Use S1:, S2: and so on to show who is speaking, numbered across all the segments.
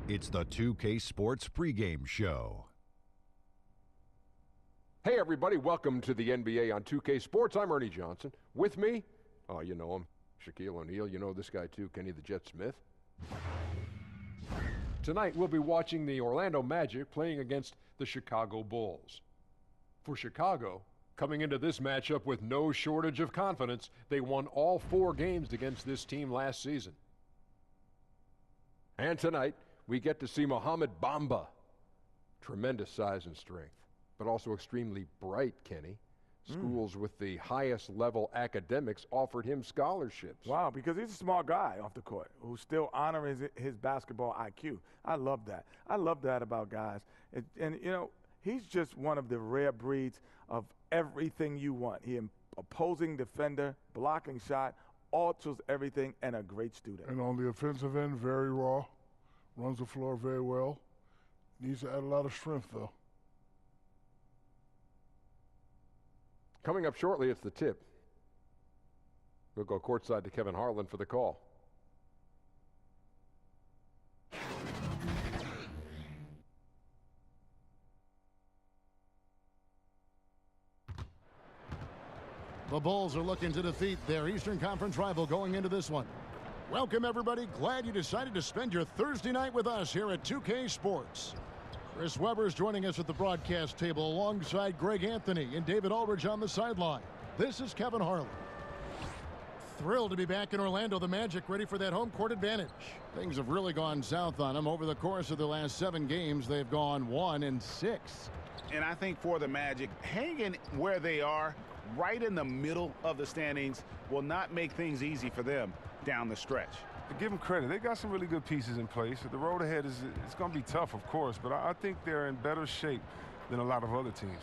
S1: It's the 2K Sports pregame show.
S2: Hey everybody, welcome to the NBA on 2K Sports. I'm Ernie Johnson. With me, oh you know him, Shaquille O'Neal. You know this guy too, Kenny the Jet Smith. Tonight we'll be watching the Orlando Magic playing against the Chicago Bulls. For Chicago, coming into this matchup with no shortage of confidence, they won all 4 games against this team last season. And tonight, we get to see Mohamed Bamba. Tremendous size and strength, but also extremely bright, Kenny. Schools with the highest level academics offered him scholarships.
S3: Wow, because he's a smart guy off the court who's still honoring his basketball IQ. I love that. I love that about guys. And you know, he's just one of the rare breeds of everything you want. He opposing defender, blocking shot, alters everything, and a great student.
S4: And on the offensive end, very raw. Runs the floor very well. Needs to add a lot of strength, though.
S2: Coming up shortly, it's the tip. We'll go courtside to Kevin Harlan for the call.
S5: The Bulls are looking to defeat their Eastern Conference rival going into this one. Welcome, everybody. Glad you decided to spend your Thursday night with us here at 2K Sports. Chris Webber is joining us at the broadcast table alongside Greg Anthony and David Aldridge on the sideline. This is Kevin Harlan. Thrilled to be back in Orlando. The Magic ready for that home court advantage. Things have really gone south on them. Over the course of the last 7 games, they've gone 1-6.
S6: And I think for the Magic, hanging where they are, right in the middle of the standings, will not make things easy for them down the stretch.
S7: To give them credit, they got some really good pieces in place. The road ahead is going to be tough, of course, but I think they're in better shape than a lot of other teams.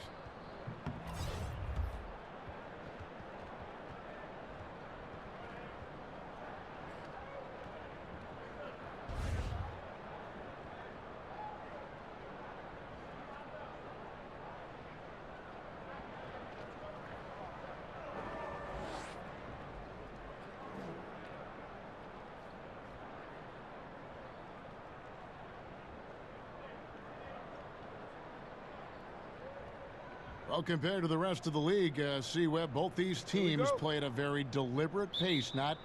S5: Well, compared to the rest of the league, C-Web, both these teams play at a very deliberate pace, not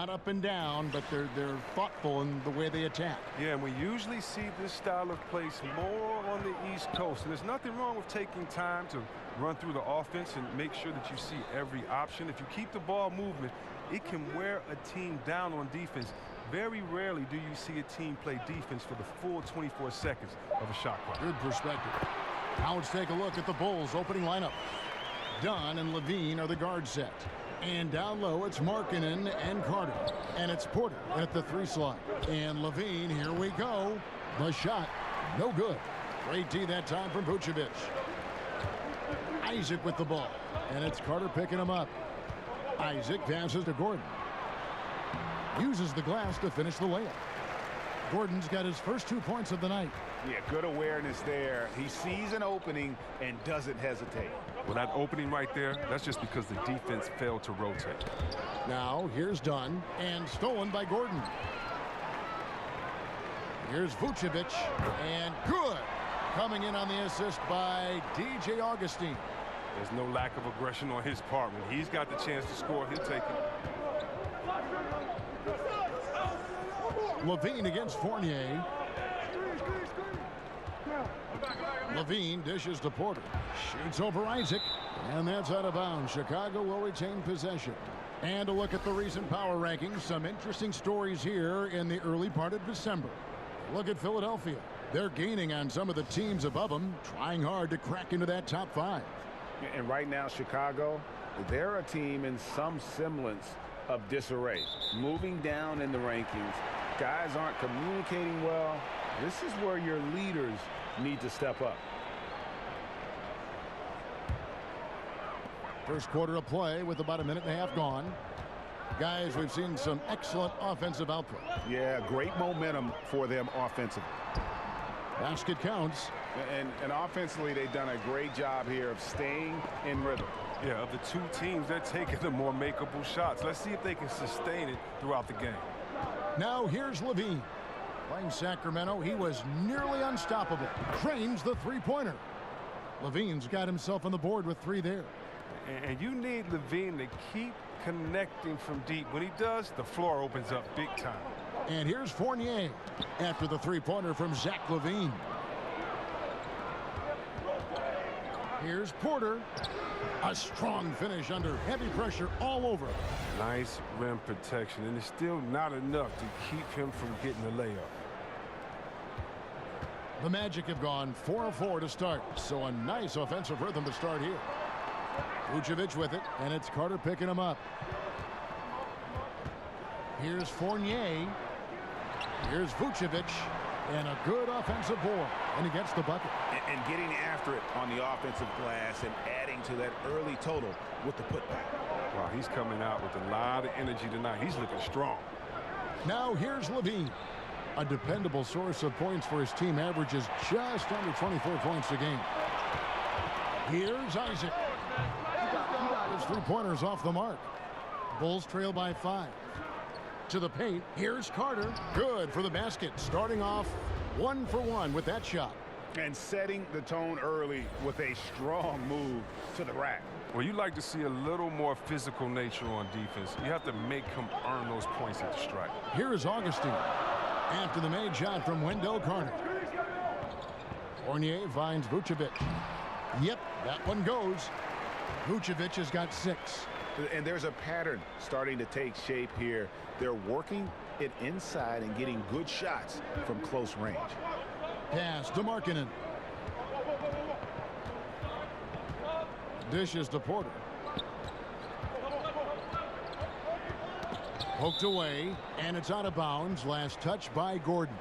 S5: up and down, but they're thoughtful in the way they attack.
S7: Yeah, and we usually see this style of play more on the East Coast, and there's nothing wrong with taking time to run through the offense and make sure that you see every option. If you keep the ball moving, it can wear a team down on defense. Very rarely do you see a team play defense for the full 24 seconds of a shot clock.
S5: Good perspective. Now let's take a look at the Bulls' opening lineup. Dunn and Levine are the guard set. And down low, it's Markkanen and Carter. And it's Porter at the 3 slot. And Levine, here we go. The shot, no good. Great D that time from Vucevic. Isaac with the ball. And it's Carter picking him up. Isaac passes to Gordon. Uses the glass to finish the layup. Gordon's got his first 2 points of the night.
S6: Yeah, good awareness there. He sees an opening and doesn't hesitate.
S7: Well, that opening right there, that's just because the defense failed to rotate.
S5: Now, here's Dunn, and stolen by Gordon. Here's Vucevic, and good. Coming in on the assist by DJ Augustine.
S7: There's no lack of aggression on his part. When he's got the chance to score, he'll take it.
S5: Levine against Fournier. Levine dishes to Porter. Shoots over Isaac. And that's out of bounds. Chicago will retain possession. And a look at the recent power rankings. Some interesting stories here in the early part of December. Look at Philadelphia. They're gaining on some of the teams above them, trying hard to crack into that top 5.
S6: And right now, Chicago, they're a team in some semblance of disarray. Moving down in the rankings. Guys aren't communicating well. This is where your leaders need to step up.
S5: First quarter of play with about 1.5 minutes gone. Guys, we've seen some excellent offensive output.
S6: Yeah, great momentum for them offensively.
S5: Basket counts.
S6: And offensively, they've done a great job here of staying in rhythm.
S7: Yeah, of the 2 teams, they're taking the more makeable shots. Let's see if they can sustain it throughout the game.
S5: Now here's Levine. Playing Sacramento, he was nearly unstoppable. Drains the three-pointer. Levine's got himself on the board with 3 there.
S7: And you need Levine to keep connecting from deep. When he does, the floor opens up big time.
S5: And here's Fournier after the three-pointer from Zach LaVine. Here's Porter. A strong finish under heavy pressure all over.
S7: Nice rim protection, and it's still not enough to keep him from getting the layup.
S5: The Magic have gone 4 of 4 to start, so a nice offensive rhythm to start here. Vucevic with it, and it's Carter picking him up. Here's Fournier. Here's Vucevic, and a good offensive board, and he gets the bucket.
S6: And getting after it on the offensive glass and adding to that early total with the putback.
S7: Wow, he's coming out with a lot of energy tonight. He's looking strong.
S5: Now here's Levine. A dependable source of points for his team, averages just under 24 points a game. Here's Isaac. His three-pointers off the mark. Bulls trail by 5. To the paint. Here's Carter. Good for the basket. Starting off 1 for 1 with that shot.
S6: And setting the tone early with a strong move to the rack.
S7: Well, you like to see a little more physical nature on defense. You have to make him earn those points at the strike.
S5: Here is Augustine after the made shot from Wendell Carter. Fournier finds Vucevic. Yep, that one goes. Vucevic has got 6.
S6: And there's a pattern starting to take shape here. They're working it inside and getting good shots from close range.
S5: Pass to Markkanen. Dishes to Porter. Poked away, and it's out of bounds. Last touch by Gordon.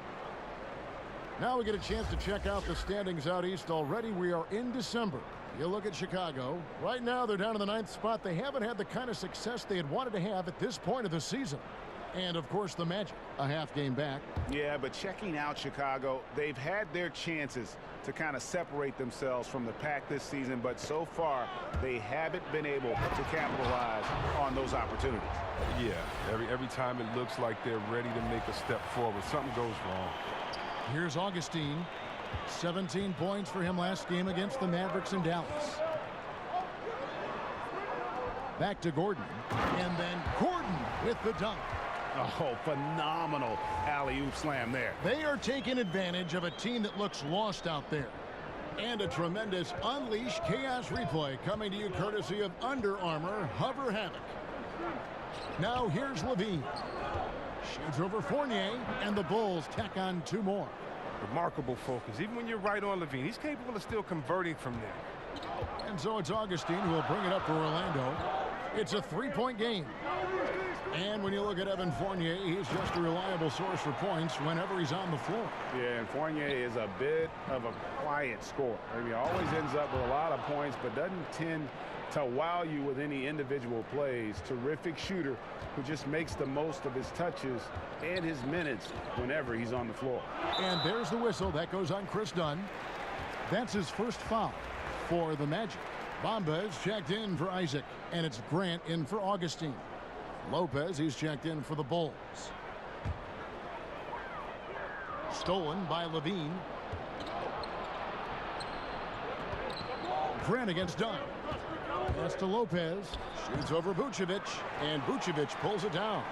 S5: Now we get a chance to check out the standings out east already. We are in December. You look at Chicago. Right now, they're down in the 9th spot. They haven't had the kind of success they had wanted to have at this point of the season. And, of course, the Magic, a half game back.
S6: Yeah, but checking out Chicago, they've had their chances to kind of separate themselves from the pack this season, but so far, they haven't been able to capitalize on those opportunities.
S7: Yeah, every time it looks like they're ready to make a step forward, something goes wrong.
S5: Here's Augustine. 17 points for him last game against the Mavericks in Dallas. Back to Gordon. And then Gordon with the dunk.
S6: Oh, phenomenal alley-oop slam there.
S5: They are taking advantage of a team that looks lost out there. And a tremendous Unleash Chaos replay coming to you courtesy of Under Armour Hover Havoc. Now here's Levine. Shoots over Fournier, and the Bulls tack on 2 more.
S7: Remarkable focus. Even when you're right on Levine, he's capable of still converting from there.
S5: And so it's Augustine who will bring it up for Orlando. It's a 3-point game. And when you look at Evan Fournier, he's just a reliable source for points whenever he's on the floor.
S6: Yeah, and Fournier is a bit of a quiet scorer. He always ends up with a lot of points, but doesn't tend to wow you with any individual plays. Terrific shooter who just makes the most of his touches and his minutes whenever he's on the floor.
S5: And there's the whistle. That goes on Chris Dunn. That's his first foul for the Magic. Bamba is checked in for Isaac, and it's Grant in for Augustine. Lopez, he's checked in for the Bulls. Stolen by Levine. Grant against Dunn. Pass to Lopez. Shoots over Vucevic, and Vucevic pulls it down.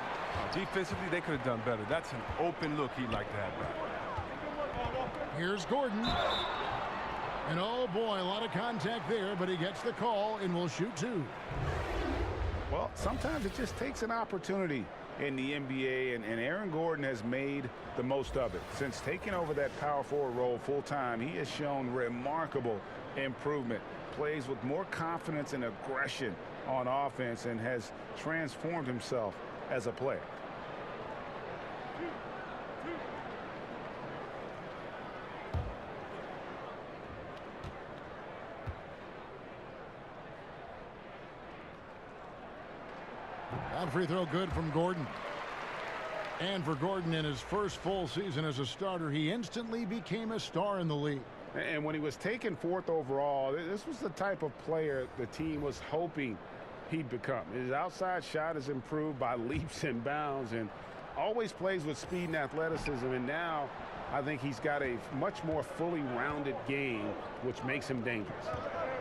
S7: Defensively, they could have done better. That's an open look he'd like to have back.
S5: Here's Gordon. And oh boy, a lot of contact there, but he gets the call and will shoot 2.
S6: Well, sometimes it just takes an opportunity in the NBA, and Aaron Gordon has made the most of it. Since taking over that power forward role full-time, he has shown remarkable improvement. Plays with more confidence and aggression on offense and has transformed himself as a player.
S5: That free throw good from Gordon. And for Gordon, in his first full season as a starter, he instantly became a star in the league.
S6: And when he was taken 4th overall, this was the type of player the team was hoping he'd become. His outside shot has improved by leaps and bounds, and always plays with speed and athleticism, and now I think he's got a much more fully rounded game, which makes him dangerous.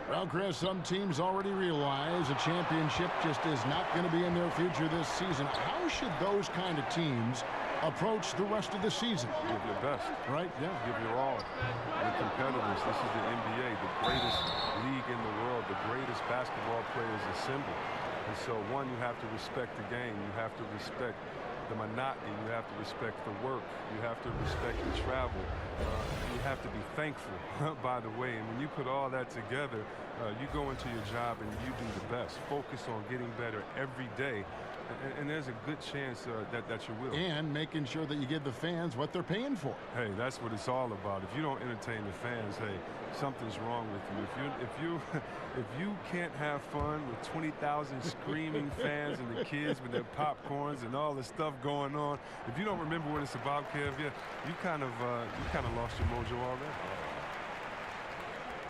S5: Well, Chris, some teams already realize a championship just is not going to be in their future this season. How should those kind of teams approach the rest of the season?
S7: Give your best.
S5: Right, yeah.
S7: Give your all. The competitors. This is the NBA, the greatest league in the world. The greatest basketball players assembled. And so, one, you have to respect the game. You have to respect the monotony. You have to respect the work. You have to respect the travel. You have to be thankful, by the way. And when you put all that together, you go into your job and you do the best. Focus on getting better every day. And there's a good chance that you will.
S5: And making sure that you give the fans what they're paying for.
S7: Hey, that's what it's all about. If you don't entertain the fans, hey, something's wrong with you. If you can't have fun with 20,000 screaming fans and the kids with their popcorns and all the stuff going on, if you don't remember what it's about, Kev, you kind of lost your mojo already.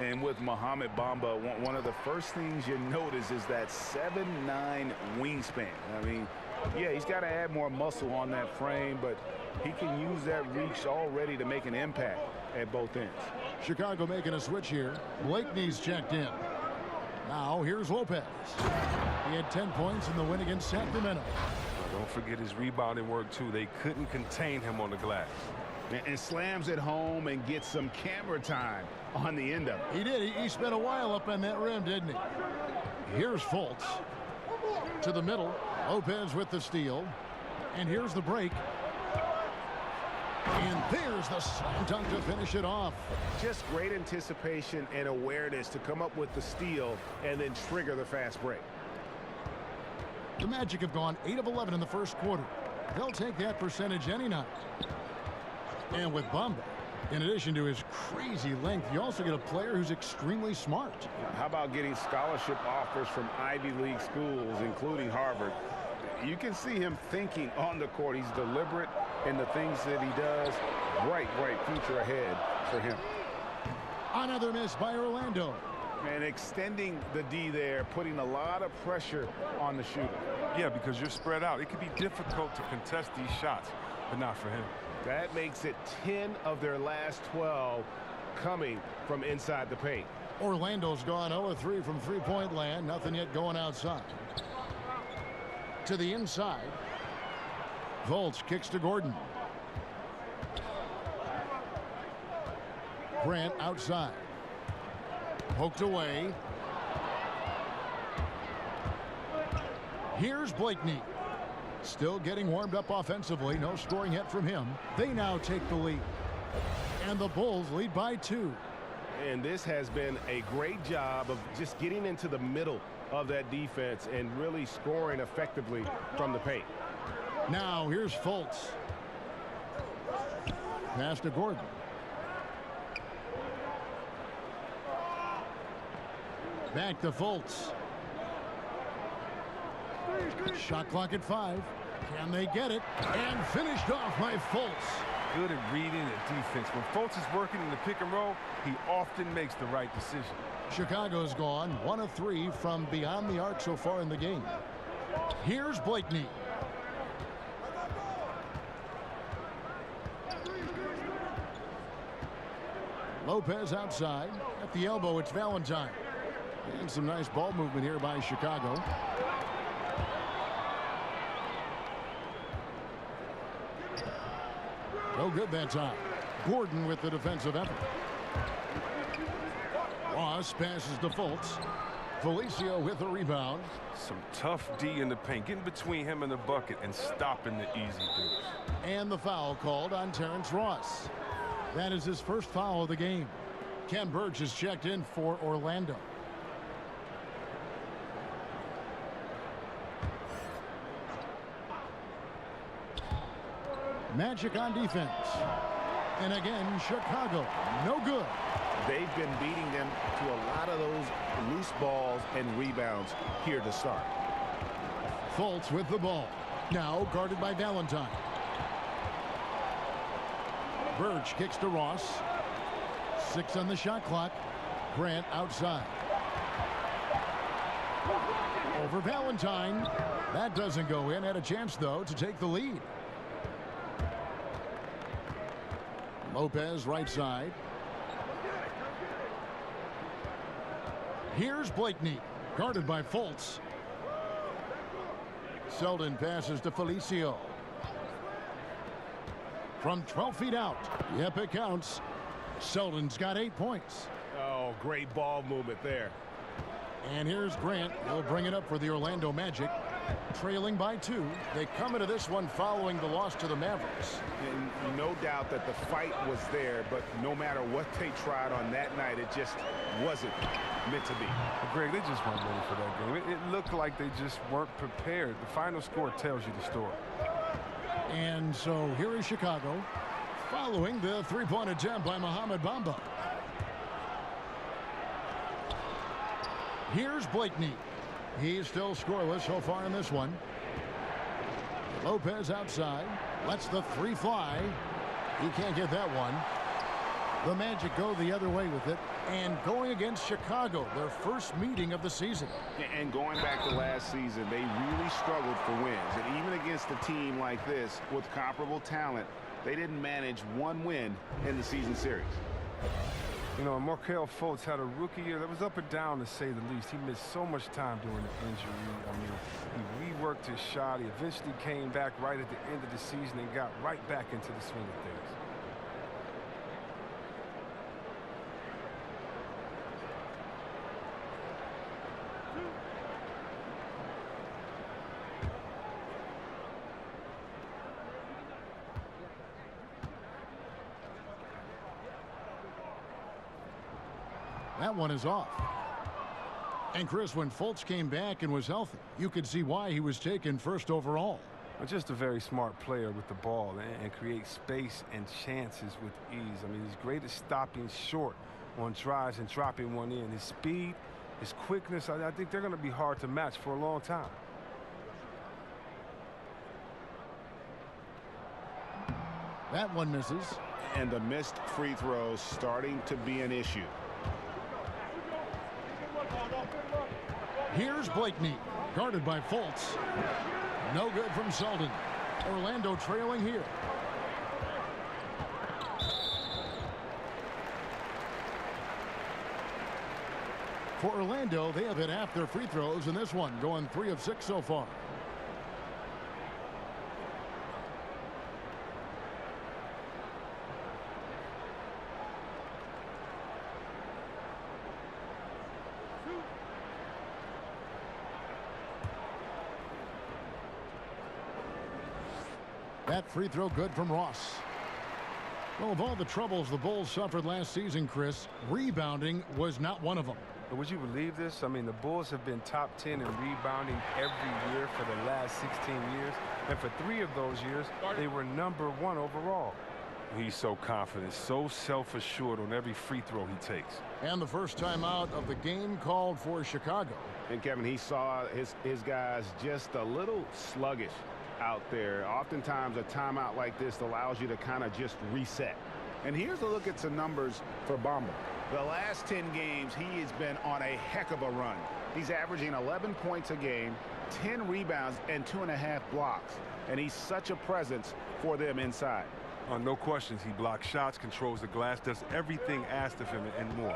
S6: And with Mohamed Bamba, one of the first things you notice is that 7'9" wingspan. I mean, yeah, he's got to add more muscle on that frame, but he can use that reach already to make an impact at both ends.
S5: Chicago making a switch here. Blakeney's checked in. Now here's Lopez. He had 10 points in the win against Sacramento.
S7: Well, don't forget his rebounding work, too. They couldn't contain him on the glass.
S6: And slams it home and gets some camera time on the end of it.
S5: He did. He spent a while up on that rim, didn't he? Here's Fultz to the middle. Lopez with the steal. And here's the break. And there's the slam dunk to finish it off.
S6: Just great anticipation and awareness to come up with the steal and then trigger the fast break.
S5: The Magic have gone 8 of 11 in the first quarter. They'll take that percentage any night. And with Bamba, in addition to his crazy length, you also get a player who's extremely smart.
S6: How about getting scholarship offers from Ivy League schools, including Harvard? You can see him thinking on the court. He's deliberate in the things that he does. Bright future ahead for him.
S5: Another miss by Orlando.
S6: And extending the D there, putting a lot of pressure on the shooter.
S7: Yeah, because you're spread out. It can be difficult to contest these shots, but not for him.
S6: That makes it 10 of their last 12 coming from inside the paint.
S5: Orlando's gone 0-3 from three-point land. Nothing yet going outside. To the inside. Fultz kicks to Gordon. Grant outside. Poked away. Here's Blakeney. Still getting warmed up offensively. No scoring yet from him. They now take the lead. And the Bulls lead by 2.
S6: And this has been a great job of just getting into the middle of that defense and really scoring effectively from the paint.
S5: Now here's Fultz. Pass to Gordon. Back to Fultz. Shot clock at 5. Can they get it? And finished off by Fultz.
S7: Good at reading the defense. When Fultz is working in the pick and roll, he often makes the right decision.
S5: Chicago's gone 1 of 3 from beyond the arc so far in the game. Here's Blakeney. Lopez outside. At the elbow, it's Valentine. And some nice ball movement here by Chicago. No good that time. Gordon with the defensive effort. Ross passes to Fultz. Felicio with the rebound.
S7: Some tough D in the paint, getting between him and the bucket and stopping the easy deuce.
S5: And the foul called on Terrence Ross. That is his first foul of the game. Ken Burge is checked in for Orlando. Magic on defense. And again, Chicago, no good.
S6: They've been beating them to a lot of those loose balls and rebounds here to start.
S5: Fultz with the ball. Now guarded by Valentine. Burge kicks to Ross. 6 on the shot clock. Grant outside. Over Valentine. That doesn't go in. Had a chance, though, to take the lead. Lopez right side. Here's Blakeney, guarded by Fultz. Selden passes to Felicio. From 12 feet out. Yep, it counts. Selden's got 8 points.
S6: Oh, great ball movement there.
S5: And here's Grant. He'll bring it up for the Orlando Magic. Trailing by 2. They come into this one following the loss to the Mavericks.
S6: And no doubt that the fight was there, but no matter what they tried on that night, it just wasn't meant to be.
S7: Well, Greg, they just weren't ready for that game. It looked like they just weren't prepared. The final score tells you the story.
S5: And so here is Chicago following the three-point attempt by Mohamed Bamba. Here's Blakeney. He's still scoreless so far in this one. Lopez outside. Lets the three fly. He can't get that one. The Magic go the other way with it. And going against Chicago, their first meeting of the season.
S6: And going back to last season, they really struggled for wins. And even against a team like this with comparable talent, they didn't manage one win in the season series.
S7: You know, Markelle Fultz had a rookie year that was up and down, to say the least. He missed so much time during the injury. I mean, he reworked his shot. He eventually came back right at the end of the season and got right back into the swing of things.
S5: That one is off. And Chris, when Fultz came back and was healthy, you could see why he was taken first overall.
S7: Well, just a very smart player with the ball and create space and chances with ease. I mean, he's great at stopping short on drives and dropping one in. His speed, his quickness, I think they're going to be hard to match for a long time.
S5: That one misses.
S6: And the missed free throws starting to be an issue.
S5: Here's Blakeney, guarded by Fultz. No good from Selden. Orlando trailing here. For Orlando, they have hit half their free throws in this one, going 3 of 6 so far. That free throw good from Ross. Well, of all the troubles the Bulls suffered last season, Chris, rebounding was not one of them.
S7: But would you believe this? I mean, the Bulls have been top 10 in rebounding every year for the last 16 years. And for 3 of those years, they were #1 overall. He's so confident, so self-assured on every free throw he takes.
S5: And the first time out of the game called for Chicago.
S6: And Kevin, he saw his guys just a little sluggish out there. Oftentimes a timeout like this allows you to kind of just reset. And here's a look at some numbers for Bamba. The last 10 games, he has been on a heck of a run. He's averaging 11 points a game, 10 rebounds, and 2.5 blocks. And he's such a presence for them inside.
S7: No questions. He blocks shots, controls the glass, does everything asked of him and more.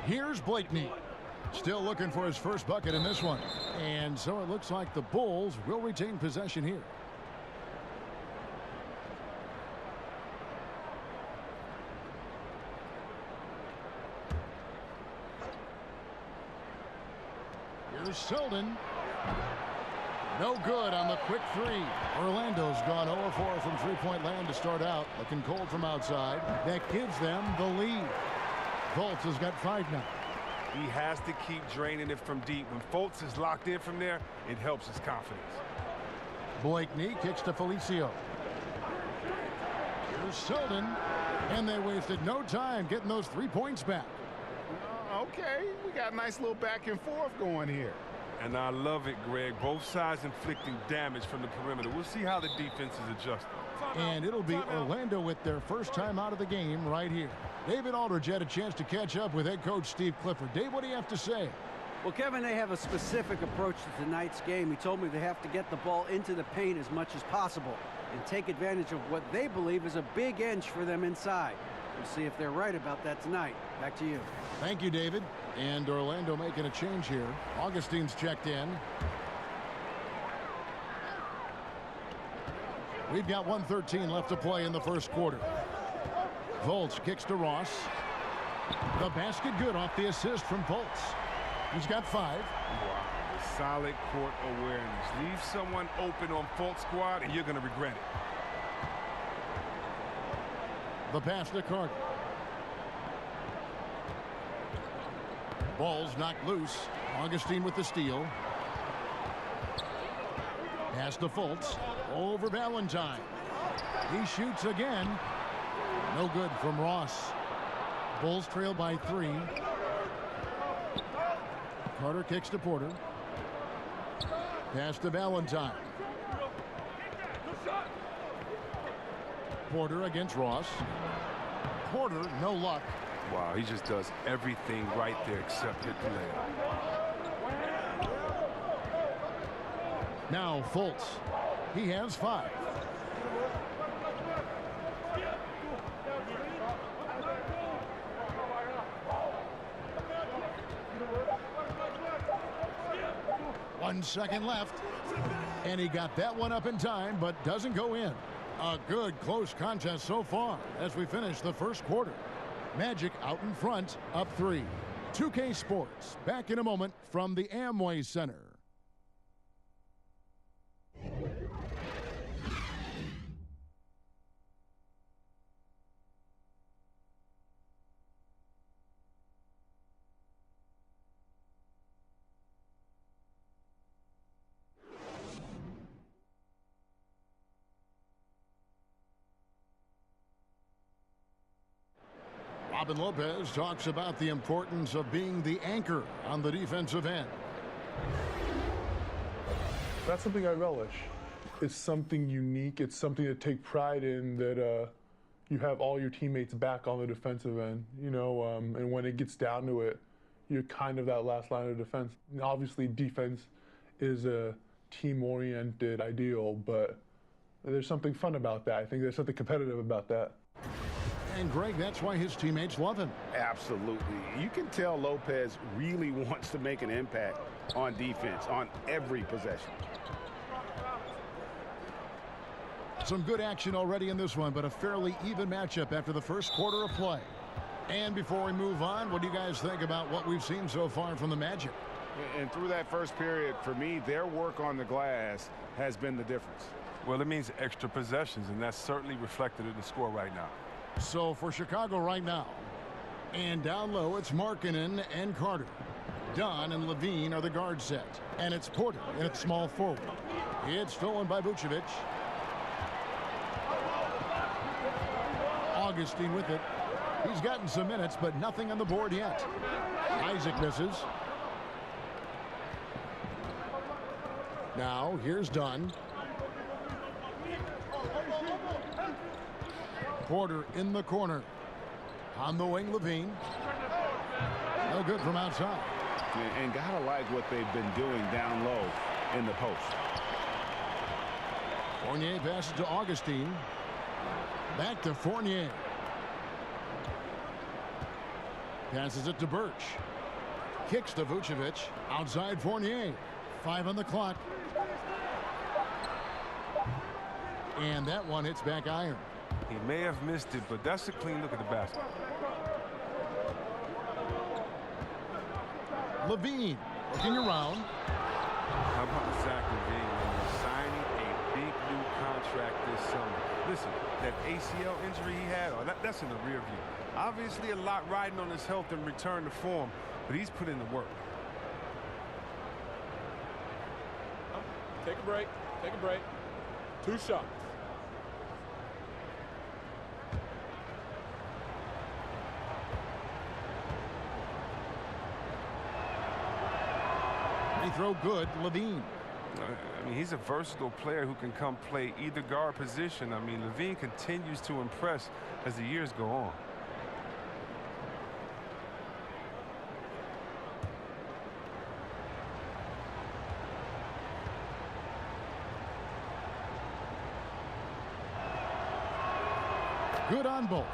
S5: Here's Blakeney. Still looking for his first bucket in this one. And so it looks like the Bulls will retain possession here. Here's Selden. No good on the quick three. Orlando's gone 0-4 from three-point land to start out. Looking cold from outside. That gives them the lead. Fultz has got 5 now.
S7: He has to keep draining it from deep. When Fultz is locked in from there, it helps his confidence.
S5: Blakeney kicks to Felicio. Here's Selden. And they wasted no time getting those 3 points back.
S6: Okay, we got a nice little back and forth going here.
S7: And I love it, Greg. Both sides inflicting damage from the perimeter. We'll see how the defense is adjusted.
S5: And it'll be Orlando with their first time out of the game right here. David Aldridge had a chance to catch up with head coach Steve Clifford. Dave, what do you have to say?
S8: Well, Kevin, they have a specific approach to tonight's game. He told me they have to get the ball into the paint as much as possible and take advantage of what they believe is a big edge for them inside. We'll see if they're right about that tonight. Back to you.
S5: Thank you, David. And Orlando making a change here. Augustine's checked in. We've got 1:13 left to play in the first quarter. Volts kicks to Ross. The basket good off the assist from Volts. He's got 5.
S7: Wow, solid court awareness. Leave someone open on fault squad and you're going to regret it.
S5: The pass to Carter. Ball's knocked loose. Augustine with the steal. Pass to Fultz. Over Valentine. He shoots again. No good from Ross. Bulls trail by 3. Carter kicks to Porter. Pass to Valentine. Porter against Ross. Porter, no luck.
S7: Wow, he just does everything right there except hit the layup.
S5: Now Fultz. He has 5. One second left. And he got that one up in time, but doesn't go in. A good close contest so far as we finish the first quarter. Magic out in front, up 3. 2K Sports, back in a moment from the Amway Center. Robin Lopez talks about the importance of being the anchor on the defensive end.
S9: That's something I relish. It's something unique. It's something to take pride in, that you have all your teammates back on the defensive end, you know, and when it gets down to it, you're kind of that last line of defense. And obviously, defense is a team-oriented ideal, but there's something fun about that. I think there's something competitive about that.
S5: And Greg, that's why his teammates love him.
S6: Absolutely. You can tell Lopez really wants to make an impact on defense, on every possession.
S5: Some good action already in this one, but a fairly even matchup after the first quarter of play. And before we move on, what do you guys think about what we've seen so far from the Magic?
S6: And through that first period, for me, their work on the glass has been the difference.
S7: Well, it means extra possessions, and that's certainly reflected in the score right now.
S5: So for Chicago right now, and down low, it's Markkanen and Carter. Dunn and Levine are the guard set. And it's Porter in its small forward. It's stolen by Vucevic. Augustine with it. He's gotten some minutes, but nothing on the board yet. Isaac misses. Now, here's Dunn. Porter in the corner. On the wing, Levine. No good from outside.
S6: And gotta like what they've been doing down low in the post.
S5: Fournier passes to Augustine. Back to Fournier. Passes it to Birch. Kicks to Vucevic. Outside Fournier. 5 on the clock. And that one hits back iron.
S7: He may have missed it, but that's a clean look at the basket.
S5: Levine looking around.
S7: How about Zach Levine when you're signing a big new contract this summer? Listen, that ACL injury he had, that's in the rear view. Obviously a lot riding on his health and return to form, but he's put in the work.
S10: Take a break. Take a break. 2 shots.
S5: Free throw good, Levine.
S7: I mean, he's a versatile player who can come play either guard position. I mean, Levine continues to impress as the years go on.
S5: Good on both.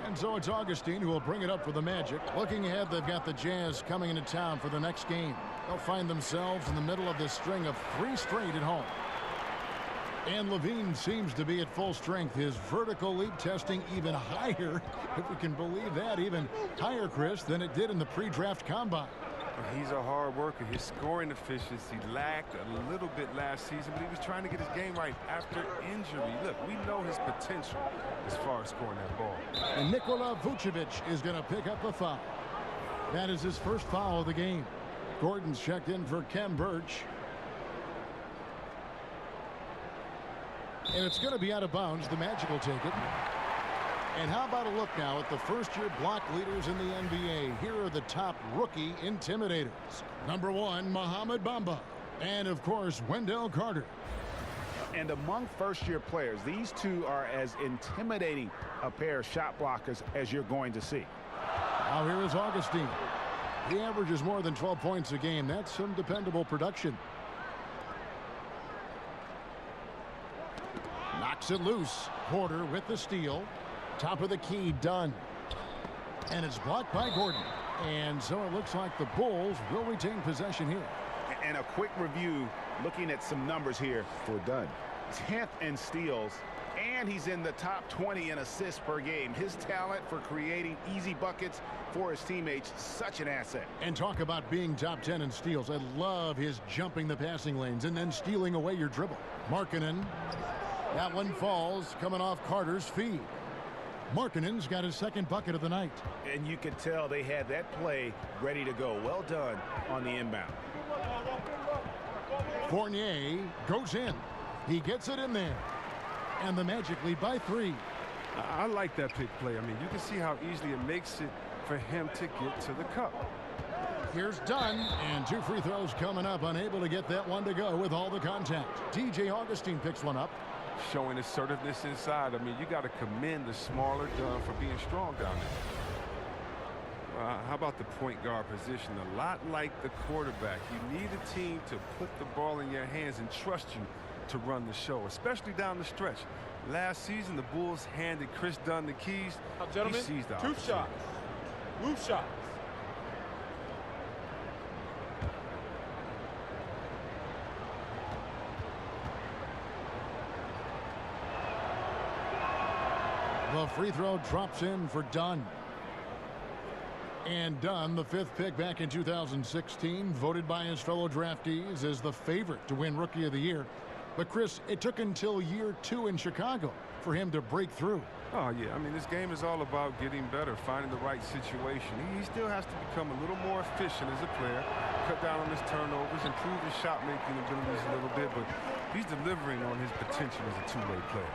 S5: And so it's Augustine who will bring it up for the Magic. Looking ahead, they've got the Jazz coming into town for the next game. They'll find themselves in the middle of this string of 3 straight at home. And Levine seems to be at full strength. His vertical leap testing even higher, if we can believe that, even higher, Chris, than it did in the pre-draft combine.
S7: He's a hard worker. His scoring efficiency lacked a little bit last season, but he was trying to get his game right after injury. Look, we know his potential as far as scoring that ball.
S5: And Nikola Vucevic is going to pick up the foul. That is his first foul of the game. Gordon's checked in for Kem Birch. And it's going to be out of bounds. The Magic will take it. And how about a look now at the first-year block leaders in the NBA? Here are the top rookie intimidators. Number 1, Mohamed Bamba. And, of course, Wendell Carter.
S6: And among first-year players, these two are as intimidating a pair of shot blockers as you're going to see.
S5: Now here is Augustine. He averages more than 12 points a game. That's some dependable production. Knocks it loose. Porter with the steal. Top of the key, done. And it's blocked by Gordon. And so it looks like the Bulls will retain possession here.
S6: And a quick review, looking at some numbers here for Dunn. 10th in steals, and he's in the top 20 in assists per game. His talent for creating easy buckets for his teammates, such an asset.
S5: And talk about being top 10 in steals. I love his jumping the passing lanes and then stealing away your dribble. Markkanen. That one falls, coming off Carter's feed. Markkanen's got his second bucket of the night.
S6: And you can tell they had that play ready to go. Well done on the inbound.
S5: Fournier goes in. He gets it in there. And the Magic lead by 3.
S7: I like that pick play. I mean, you can see how easily it makes it for him to get to the cup.
S5: Here's Dunn, and 2 free throws coming up. Unable to get that one to go with all the contact. DJ Augustine picks one up.
S7: Showing assertiveness inside. I mean, you got to commend the smaller Dunn for being strong down there. How about the point guard position? A lot like the quarterback. You need a team to put the ball in your hands and trust you to run the show, especially down the stretch. Last season, the Bulls handed Chris Dunn the keys.
S10: Now, gentlemen,
S7: he seized the
S10: 2 shots. Move shots.
S5: The free throw drops in for Dunn. And Dunn, the 5th pick back in 2016, voted by his fellow draftees as the favorite to win Rookie of the Year. But, Chris, it took until year 2 in Chicago for him to break through.
S7: Oh, yeah. I mean, this game is all about getting better, finding the right situation. He still has to become a little more efficient as a player, cut down on his turnovers, improve his shot-making abilities a little bit, but he's delivering on his potential as a two-way player.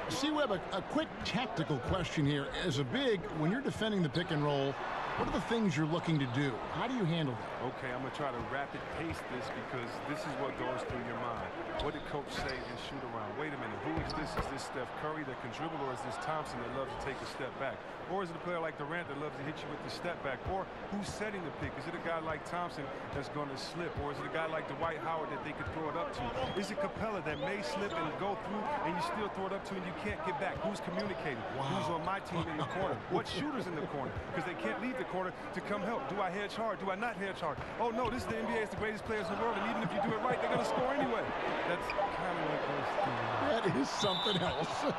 S5: C-Web, a quick tactical question here. As a big, when you're defending the pick and roll, what are the things you're looking to do? How do you handle that?
S7: Okay, I'm going to try to rapid pace this because this is what goes through your mind. What did coach say in shoot around? Wait a minute, who is this? Is this Steph Curry that can dribble, or is this Thompson that loves to take a step back? Or is it a player like Durant that loves to hit you with the step back? Or who's setting the pick? Is it a guy like Thompson that's going to slip? Or is it a guy like Dwight Howard that they could throw it up to? Is it Capella that may slip and go through and you still throw it up to and you can't get back? Who's communicating?
S5: Wow.
S7: Who's on my team in the corner? What shooter's in the corner? Because they can't leave the corner to come help. Do I hedge hard? Do I not hedge hard? Oh, no, this is the NBA. It's the greatest players in the world, and even if you do it right, they're going to score anyway. That's kind of what goes through.
S5: That is something else.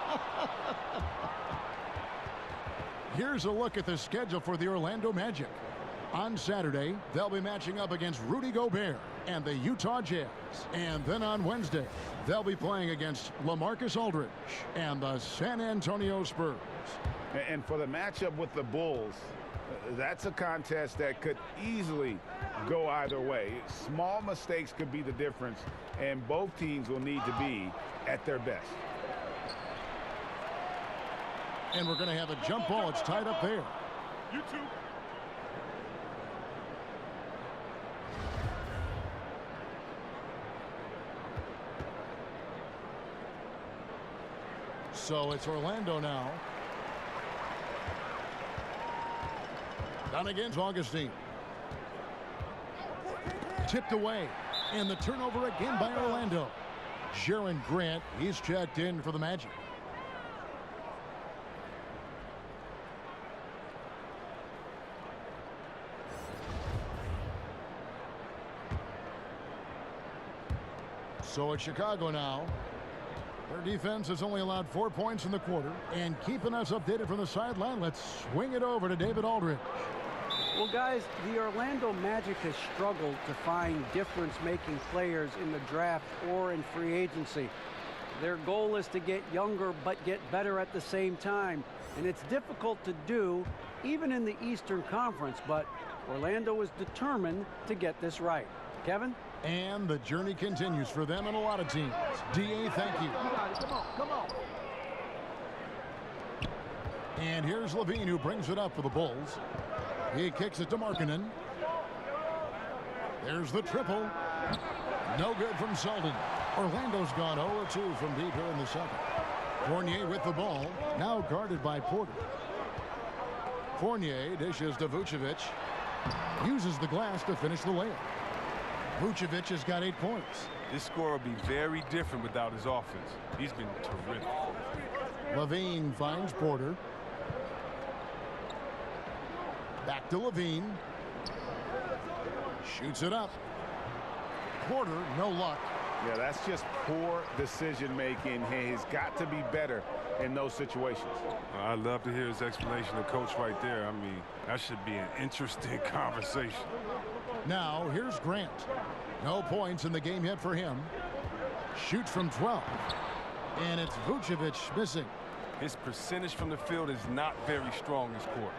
S5: Here's a look at the schedule for the Orlando Magic. On Saturday, they'll be matching up against Rudy Gobert and the Utah Jazz. And then on Wednesday, they'll be playing against LaMarcus Aldridge and the San Antonio Spurs.
S6: And for the matchup with the Bulls, that's a contest that could easily go either way. Small mistakes could be the difference, and both teams will need to be at their best.
S5: And we're going to have a jump ball. It's tied up there.
S10: You two.
S5: So it's Orlando now. Down against Augustine. Tipped away. And the turnover again by Orlando. Jaron Grant, he's checked in for the Magic. So it's Chicago now. Their defense has only allowed 4 points in the quarter. And keeping us updated from the sideline, let's swing it over to David Aldridge.
S8: Well, guys, the Orlando Magic has struggled to find difference-making players in the draft or in free agency. Their goal is to get younger but get better at the same time. And it's difficult to do, even in the Eastern Conference, but Orlando is determined to get this right. Kevin?
S5: And the journey continues for them and a lot of teams. D.A., thank you.
S3: Come on.
S5: And here's Levine, who brings it up for the Bulls. He kicks it to Markkanen. There's the triple. No good from Selden. Orlando's gone 0-2 from deep here in the second. Fournier with the ball, now guarded by Porter. Fournier dishes to Vucevic. Uses the glass to finish the layup. Vucevic has got 8 points.
S7: This score will be very different without his offense. He's been terrific.
S5: Levine finds Porter. Back to Levine. Shoots it up. Porter, no luck.
S6: Yeah, that's just poor decision-making. He's got to be better in those situations.
S7: I'd love to hear his explanation of coach right there. I mean, that should be an interesting conversation.
S5: Now, here's Grant. No points in the game yet for him. Shoots from 12. And it's Vucevic missing.
S7: His percentage from the field is not very strong this quarter.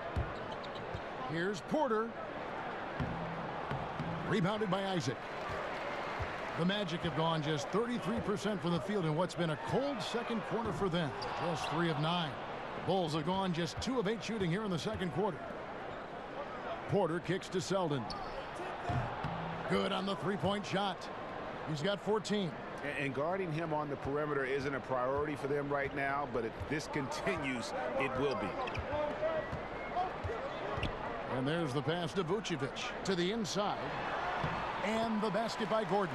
S5: Here's Porter. Rebounded by Isaac. The Magic have gone just 33% from the field in what's been a cold second quarter for them. Just 3 of 9. The Bulls have gone just 2 of 8 shooting here in the second quarter. Porter kicks to Selden. Good on the three-point shot. He's got 14.
S6: And guarding him on the perimeter isn't a priority for them right now, but if this continues, it will be.
S5: And there's the pass to Vucevic to the inside. And the basket by Gordon.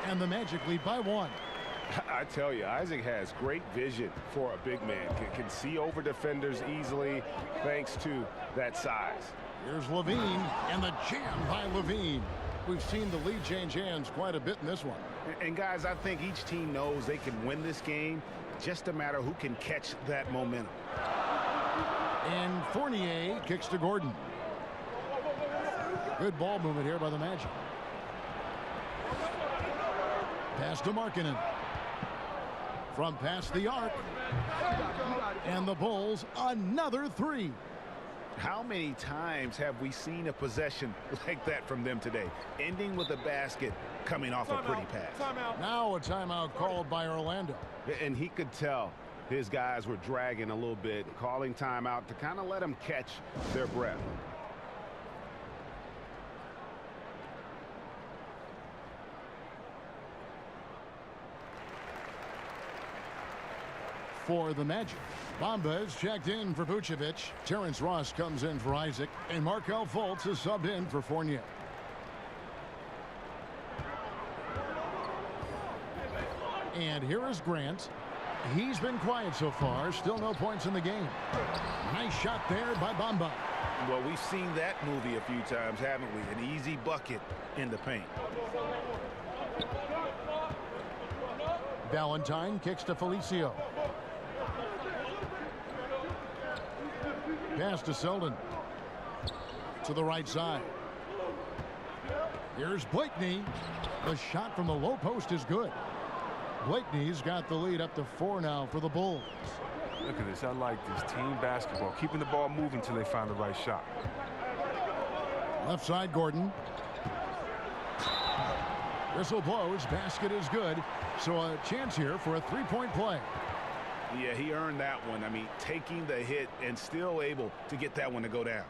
S5: And the Magic lead by 1.
S6: I tell you, Isaac has great vision for a big man. Can see over defenders easily thanks to that size.
S5: Here's Levine, and the jam by Levine. We've seen the lead change hands quite a bit in this one.
S6: And guys, I think each team knows they can win this game. Just a matter who can catch that momentum.
S5: And Fournier kicks to Gordon. Good ball movement here by the Magic. Pass to Markkanen. From past the arc. And the Bulls, another 3.
S6: How many times have we seen a possession like that from them today? Ending with a basket, coming off a pretty pass.
S5: Now a timeout called by Orlando.
S6: And he could tell his guys were dragging a little bit, calling timeout to kind of let them catch their breath.
S5: For the Magic, Bamba is checked in for Vucevic. Terrence Ross comes in for Isaac. And Markelle Fultz is subbed in for Fournier. And here is Grant. He's been quiet so far. Still no points in the game. Nice shot there by Bamba.
S6: Well, we've seen that movie a few times, haven't we? An easy bucket in the paint.
S5: Valentine kicks to Felicio. Pass to Selden. To the right side. Here's Blakeney. The shot from the low post is good. Blakeney's got the lead up to 4 now for the Bulls.
S7: Look at this. I like this team basketball. Keeping the ball moving until they find the right shot.
S5: Left side, Gordon. Whistle blows. Basket is good. So a chance here for a 3-point play.
S6: Yeah, he earned that one. I mean, taking the hit and still able to get that one to go down.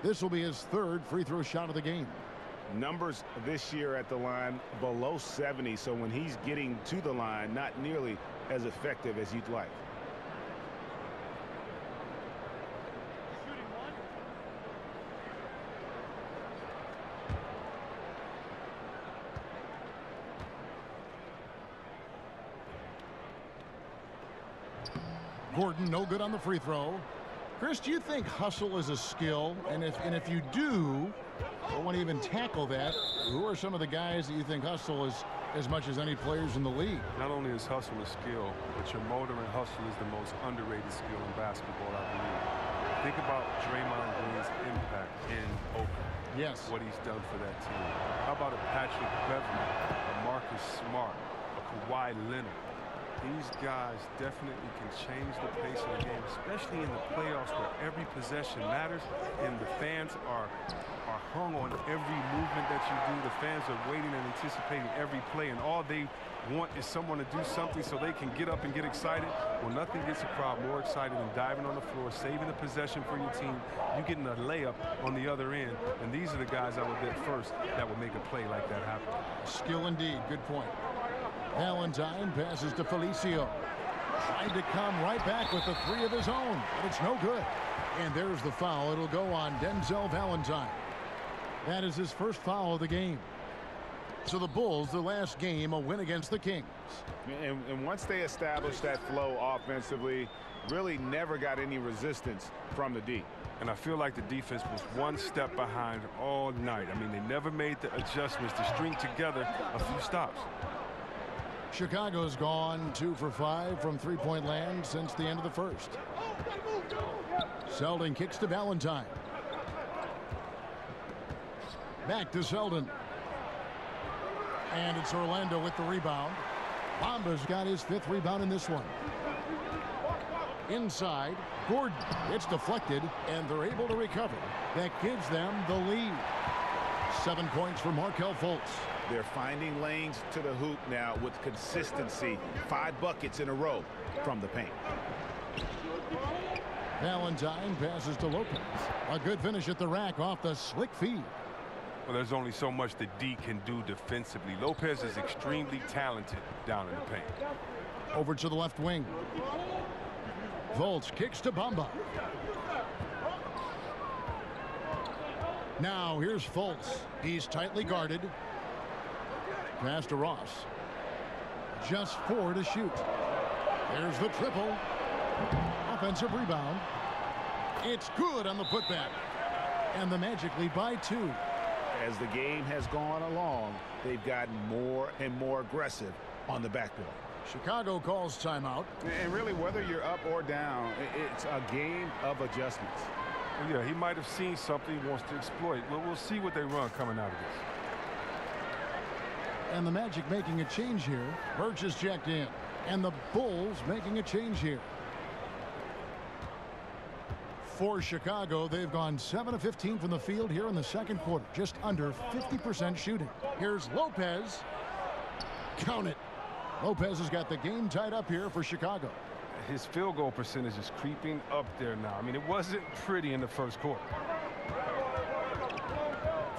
S5: This will be his 3rd free throw shot of the game.
S6: Numbers this year at the line below 70, so when he's getting to the line, not nearly as effective as you'd like.
S5: Gordon, no good on the free throw. Chris, do you think hustle is a skill? And if you do, or want to even tackle that, who are some of the guys that you think hustle is as much as any players in the league?
S7: Not only is hustle a skill, but your motor and hustle is the most underrated skill in basketball, I believe. Think about Draymond Green's impact in Oakland.
S5: Yes.
S7: What he's done for that team. How about a Patrick Beverley, a Marcus Smart, a Kawhi Leonard? These guys definitely can change the pace of the game, especially in the playoffs where every possession matters and the fans are hung on every movement that you do. The fans are waiting and anticipating every play, and all they want is someone to do something so they can get up and get excited. Well, nothing gets a crowd more excited than diving on the floor, saving the possession for your team, you getting a layup on the other end, and these are the guys I would bet first that would make a play like that happen.
S5: Skill indeed. Good point. Valentine passes to Felicio. Trying to come right back with the three of his own, but it's no good. And there's the foul. It'll go on Denzel Valentine. That is his first foul of the game. So the Bulls, the last game, a win against the Kings.
S6: And once they established that flow offensively, really never got any resistance from the D.
S7: And I feel like the defense was one step behind all night. I mean, they never made the adjustments to string together a few stops.
S5: Chicago's gone 2 for 5 from three-point land since the end of the first. Selden kicks to Valentine. Back to Selden. And it's Orlando with the rebound. Bamba's got his 5th rebound in this one. Inside, Gordon. It's deflected, and they're able to recover. That gives them the lead. 7 points for Markelle Fultz.
S6: They're finding lanes to the hoop now with consistency. 5 buckets in a row from the paint.
S5: Valentine passes to Lopez. A good finish at the rack off the slick feed.
S7: Well, there's only so much the D can do defensively. Lopez is extremely talented down in the paint.
S5: Over to the left wing. Fultz kicks to Bamba. Now here's Fultz. He's tightly guarded. Pass to Ross. Just 4 to shoot. There's the triple. Offensive rebound. It's good on the putback. And the Magic lead by 2.
S6: As the game has gone along, they've gotten more and more aggressive on the backboard.
S5: Chicago calls timeout.
S6: And really, whether you're up or down, it's a game of adjustments.
S7: Well, yeah, he might have seen something he wants to exploit. Well, we'll see what they run coming out of this.
S5: And the Magic making a change here. Birch is checked in. And the Bulls making a change here. For Chicago, they've gone 7 of 15 from the field here in the second quarter. Just under 50% shooting. Here's Lopez. Count it. Lopez has got the game tied up here for Chicago.
S7: His field goal percentage is creeping up there now. I mean, it wasn't pretty in the first quarter.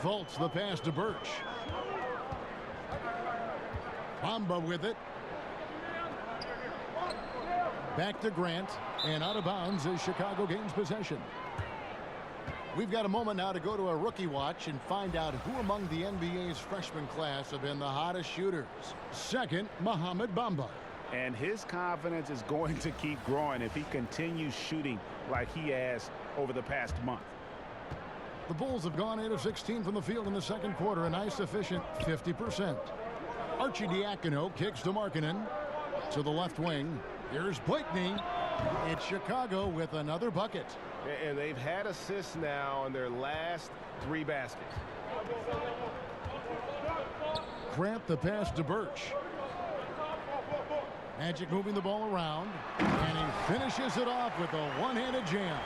S5: Fultz, the pass to Birch. Bamba with it. Back to Grant, and out of bounds is Chicago gains possession. We've got a moment now to go to a rookie watch and find out who among the NBA's freshman class have been the hottest shooters. Second, Mohamed Bamba.
S6: And his confidence is going to keep growing if he continues shooting like he has over the past month.
S5: The Bulls have gone 8 of 16 from the field in the second quarter, a nice efficient 50%. Archie Diacono kicks to Markkanen. To the left wing, here's Blakeney. It's Chicago with another bucket.
S6: And they've had assists now in their last 3 baskets.
S5: Grant the pass to Birch. Magic moving the ball around, and he finishes it off with a one-handed jam.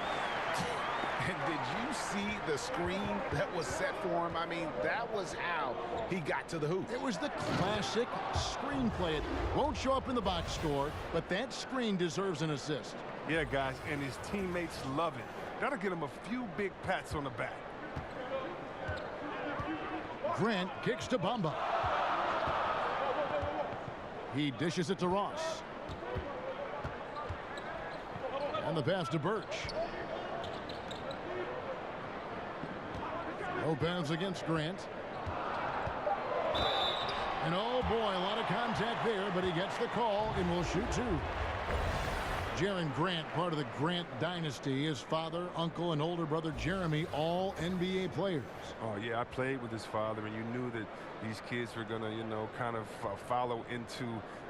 S6: And did you see the screen that was set for him? I mean, that was how he got to the hoop.
S5: It was the classic screen play. It won't show up in the box score, but that screen deserves an assist.
S7: Yeah, guys, and his teammates love it. That'll get him a few big pats on the back.
S5: Grant kicks to Bamba. He dishes it to Ross. And the pass to Birch. Lopez against Grant. And oh boy, a lot of contact there, but he gets the call and will shoot 2. Jaron Grant, part of the Grant dynasty. His father, uncle, and older brother Jeremy, all NBA players.
S7: Oh, yeah, I played with his father, and you knew that these kids were going to, you know, kind of follow into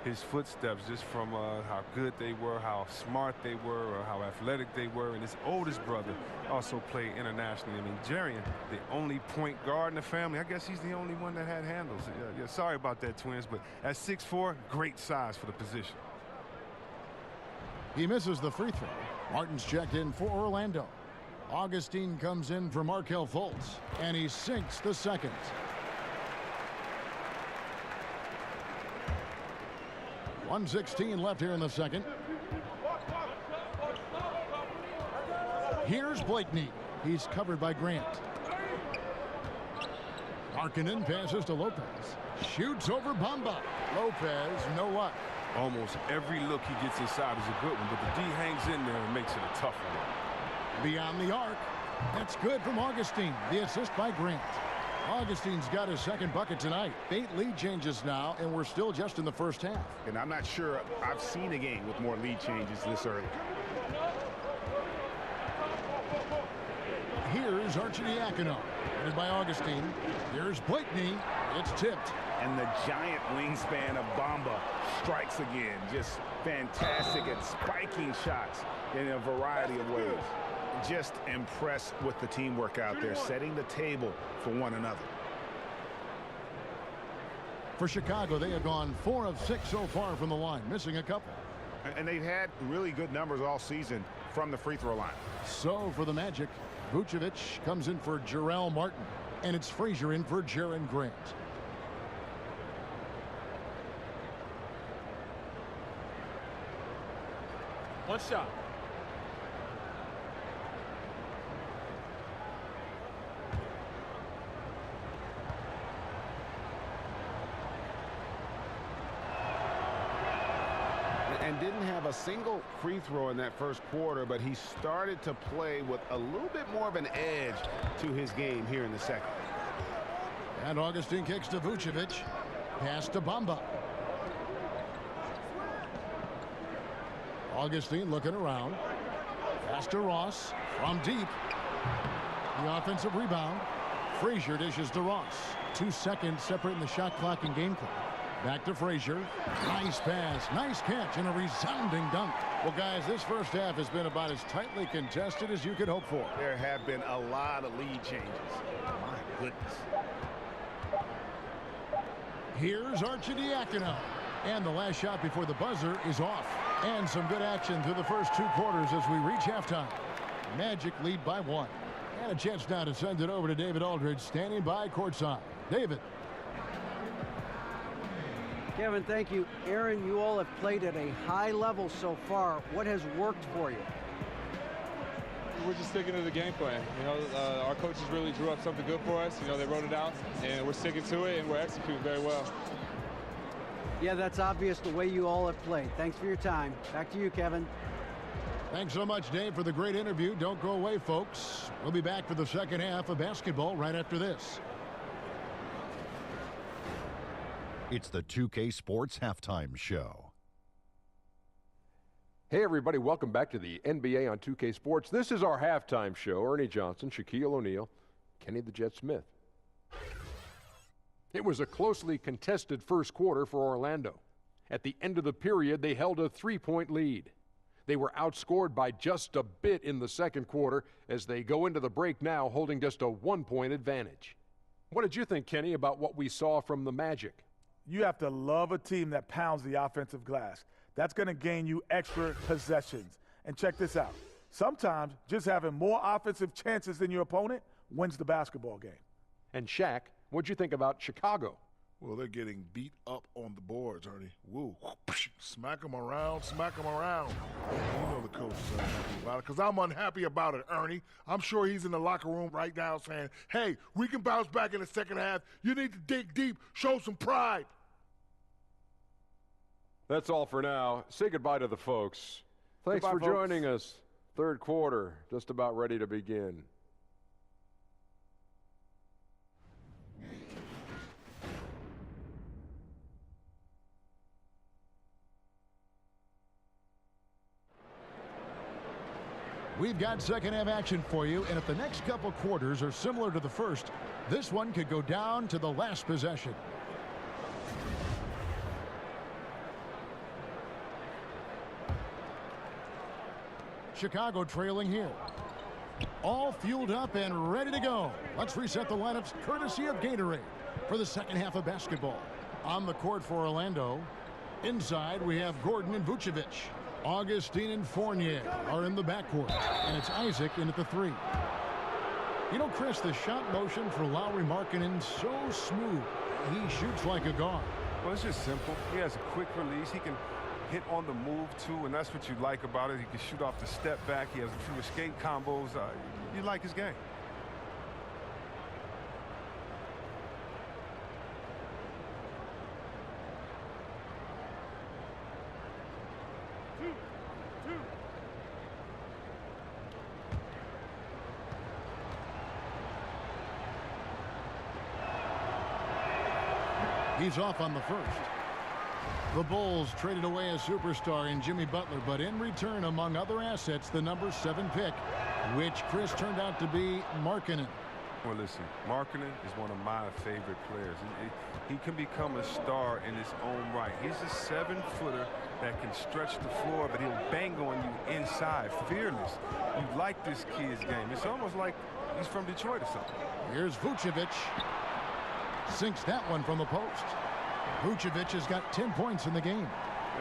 S7: his footsteps just from how good they were, how smart they were, or how athletic they were. And his oldest brother also played internationally. I mean, Jarian, the only point guard in the family, I guess he's the only one that had handles. Yeah, sorry about that, twins, but at 6'4", great size for the position.
S5: He misses the free throw. Martin's checked in for Orlando. Augustine comes in for Markelle Fultz, and he sinks the second. .116 left here in the second. Here's Blakeney. He's covered by Grant. Markkanen passes to Lopez. Shoots over Bamba. Lopez, no luck.
S7: Almost every look he gets inside is a good one, but the D hangs in there and makes it a tough one.
S5: Beyond the arc. That's good from Augustine. The assist by Grant. Augustine's got his second bucket tonight. 8 lead changes now, and we're still just in the first half.
S6: And I'm not sure I've seen a game with more lead changes this early.
S5: Here's Arcidiacono. Headed by Augustine. Here's Blakeney. It's tipped.
S6: And the giant wingspan of Bamba strikes again. Just fantastic at spiking shots in a variety of ways. Just impressed with the teamwork out there, setting the table for one another.
S5: For Chicago, they have gone 4 of 6 so far from the line, missing a couple.
S6: And they've had really good numbers all season from the free throw line.
S5: So for the Magic, Vucevic comes in for Jarrell Martin, and it's Frazier in for Jaron Grant.
S10: One shot.
S6: And didn't have a single free throw in that first quarter, but he started to play with a little bit more of an edge to his game here in the second.
S5: And Augustine kicks to Vucevic. Pass to Bamba. Augustine looking around. Pass to Ross from deep. The offensive rebound. Frazier dishes to Ross. 2 seconds separating the shot clock and game clock. Back to Frazier. Nice pass, nice catch, and a resounding dunk. Well, guys, this first half has been about as tightly contested as you could hope for.
S6: There have been a lot of lead changes. My goodness.
S5: Here's Arcidiacono. And the last shot before the buzzer is off. And some good action through the first 2 quarters as we reach halftime. Magic lead by 1. And a chance now to send it over to David Aldridge, standing by courtside. David.
S8: Kevin, thank you. Aaron, you all have played at a high level so far. What has worked for you?
S10: We're just sticking to the game plan. You know, our coaches really drew up something good for us. You know, they wrote it out, and we're sticking to it, and we're executing very well.
S8: Yeah, that's obvious the way you all have played. Thanks for your time. Back to you, Kevin.
S5: Thanks so much, Dave, for the great interview. Don't go away, folks. We'll be back for the second half of basketball right after this.
S1: It's the 2K Sports Halftime Show.
S2: Hey, everybody. Welcome back to the NBA on 2K Sports. This is our halftime show. Ernie Johnson, Shaquille O'Neal, Kenny the Jet Smith. It was a closely contested first quarter for Orlando. At the end of the period, they held a 3-point lead. They were outscored by just a bit in the second quarter as they go into the break now holding just a 1-point advantage. What did you think, Kenny, about what we saw from the Magic?
S3: You have to love a team that pounds the offensive glass. That's going to gain you extra possessions. And check this out. Sometimes just having more offensive chances than your opponent wins the basketball game. And Shaq, what'd you think about Chicago?
S4: Well, they're getting beat up on the boards, Ernie. Woo. Smack them around, smack them around. You know the coach is unhappy about it, because I'm unhappy about it, Ernie. I'm sure he's in the locker room right now saying, hey, we can bounce back in the second half. You need to dig deep, show some pride.
S2: That's all for now. Say goodbye to the folks. Thanks
S3: Goodbye,
S2: for
S3: folks.
S2: joining us. Third quarter, just about ready to begin.
S5: We've got second half action for you, and if the next couple quarters are similar to the first, this one could go down to the last possession. Chicago trailing here. All fueled up and ready to go. Let's reset the lineups courtesy of Gatorade for the second half of basketball. On the court for Orlando. Inside, we have Gordon and Vucevic. Augustine and Fournier are in the backcourt. And it's Isaac in at the 3. You know, Chris, the shot motion for Lauri Markkanen so smooth. He shoots like a guard.
S7: Well, it's just simple. He has a quick release. He can hit on the move, too, and that's what you like about it. He can shoot off the step back. He has a few escape combos. You like his game.
S5: He's off on the first. The Bulls traded away a superstar in Jimmy Butler, but in return, among other assets, the number 7 pick, which Chris turned out to be Markkanen.
S7: Well, listen, Markkanen is one of my favorite players. He can become a star in his own right. He's a 7-footer that can stretch the floor, but he'll bang on you inside, fearless. You like this kid's game. It's almost like he's from Detroit or something.
S5: Here's Vucevic. Sinks that one from the post. Vucevic has got 10 points in the game.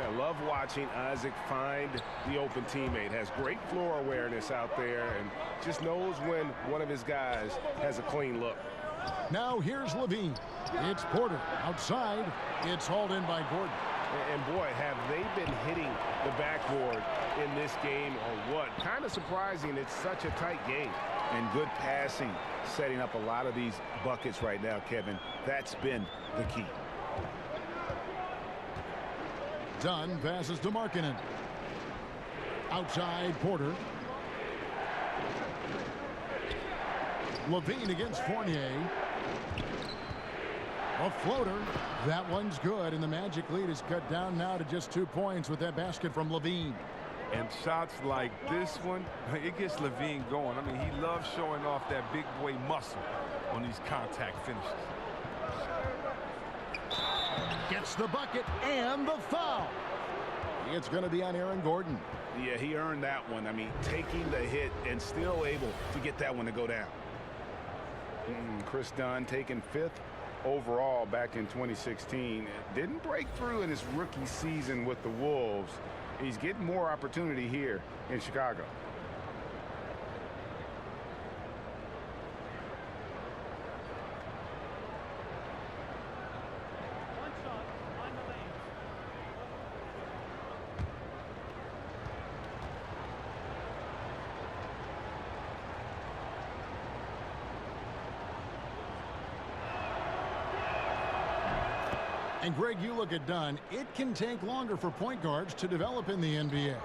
S6: I love watching Isaac find the open teammate. Has great floor awareness out there and just knows when one of his guys has a clean look.
S5: Now here's Levine. It's Porter outside. It's hauled in by Gordon.
S6: And boy, have they been hitting the backboard in this game or what? Kind of surprising. It's such a tight game. And good passing, setting up a lot of these buckets right now, Kevin. That's been the key.
S5: Dunn passes to Markkanen. Outside, Porter. Levine against Fournier. A floater. That one's good, and the Magic lead is cut down now to just 2 points with that basket from Levine.
S7: And shots like this one, it gets Levine going. I mean, he loves showing off that big boy muscle on these contact finishes.
S5: Gets the bucket and the foul. It's going to be on Aaron Gordon.
S6: Yeah, he earned that one. I mean, taking the hit and still able to get that one to go down. Chris Dunn taking 5th overall back in 2016. Didn't break through in his rookie season with the Wolves. He's getting more opportunity here in Chicago.
S5: And Greg, you look at Dunn, it can take longer for point guards to develop in the NBA.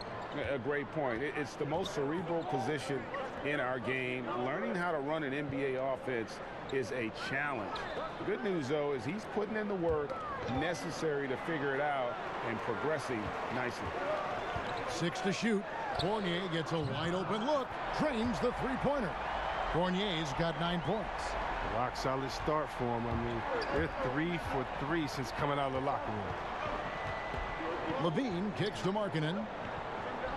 S6: A great point. It's the most cerebral position in our game. Learning how to run an NBA offense is a challenge. The good news, though, is he's putting in the work necessary to figure it out and progressing nicely.
S5: 6 to shoot. Fournier gets a wide open look, drains the three-pointer. Fournier's got 9 points.
S7: Rock solid start for him. I mean, they're 3 for 3 since coming out of the locker room.
S5: Levine kicks to Markkanen.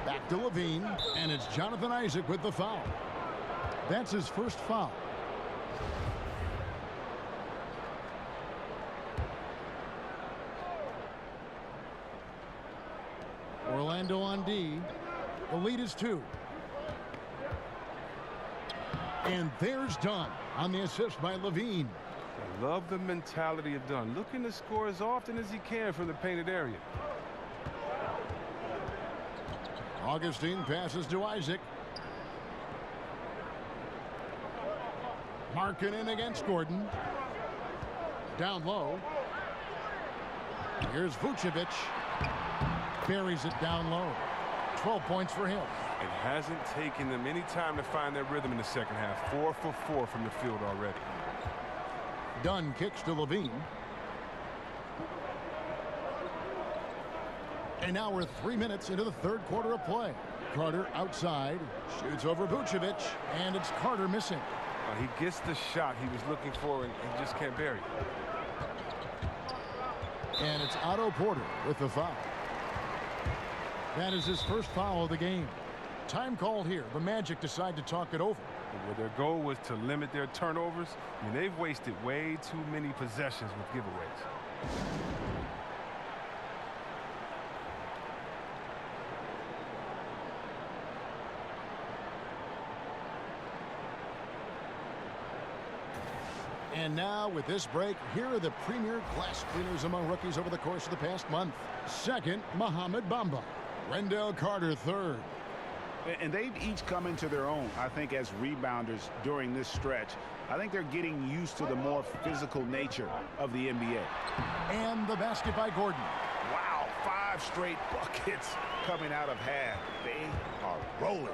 S5: Back to Levine, and it's Jonathan Isaac with the foul. That's his first foul. Orlando on D. The lead is 2. And there's Dunn on the assist by Levine.
S7: I love the mentality of Dunn, looking to score as often as he can from the painted area.
S5: Augustine passes to Isaac. Markkanen against Gordon. Down low. Here's Vucevic. Buries it down low. 12 points for him.
S7: It hasn't taken them any time to find their rhythm in the second half. 4 for 4 from the field already.
S5: Dunn kicks to Levine. And now we're 3 minutes into the third quarter of play. Carter outside. Shoots over Vucevic. And it's Carter missing.
S7: He gets the shot he was looking for and just can't bury it.
S5: And it's Otto Porter with the foul. That is his first foul of the game. Time called here. The Magic decide to talk it over.
S7: Well, their goal was to limit their turnovers. I mean, they've wasted way too many possessions with giveaways.
S5: And now, with this break, here are the premier glass cleaners among rookies over the course of the past month. Second, Mohamed Bamba. Wendell Carter, third.
S6: And they've each come into their own, I think, as rebounders during this stretch. I think they're getting used to the more physical nature of the NBA.
S5: And the basket by Gordon.
S6: Wow, 5 straight buckets coming out of half. They are rolling.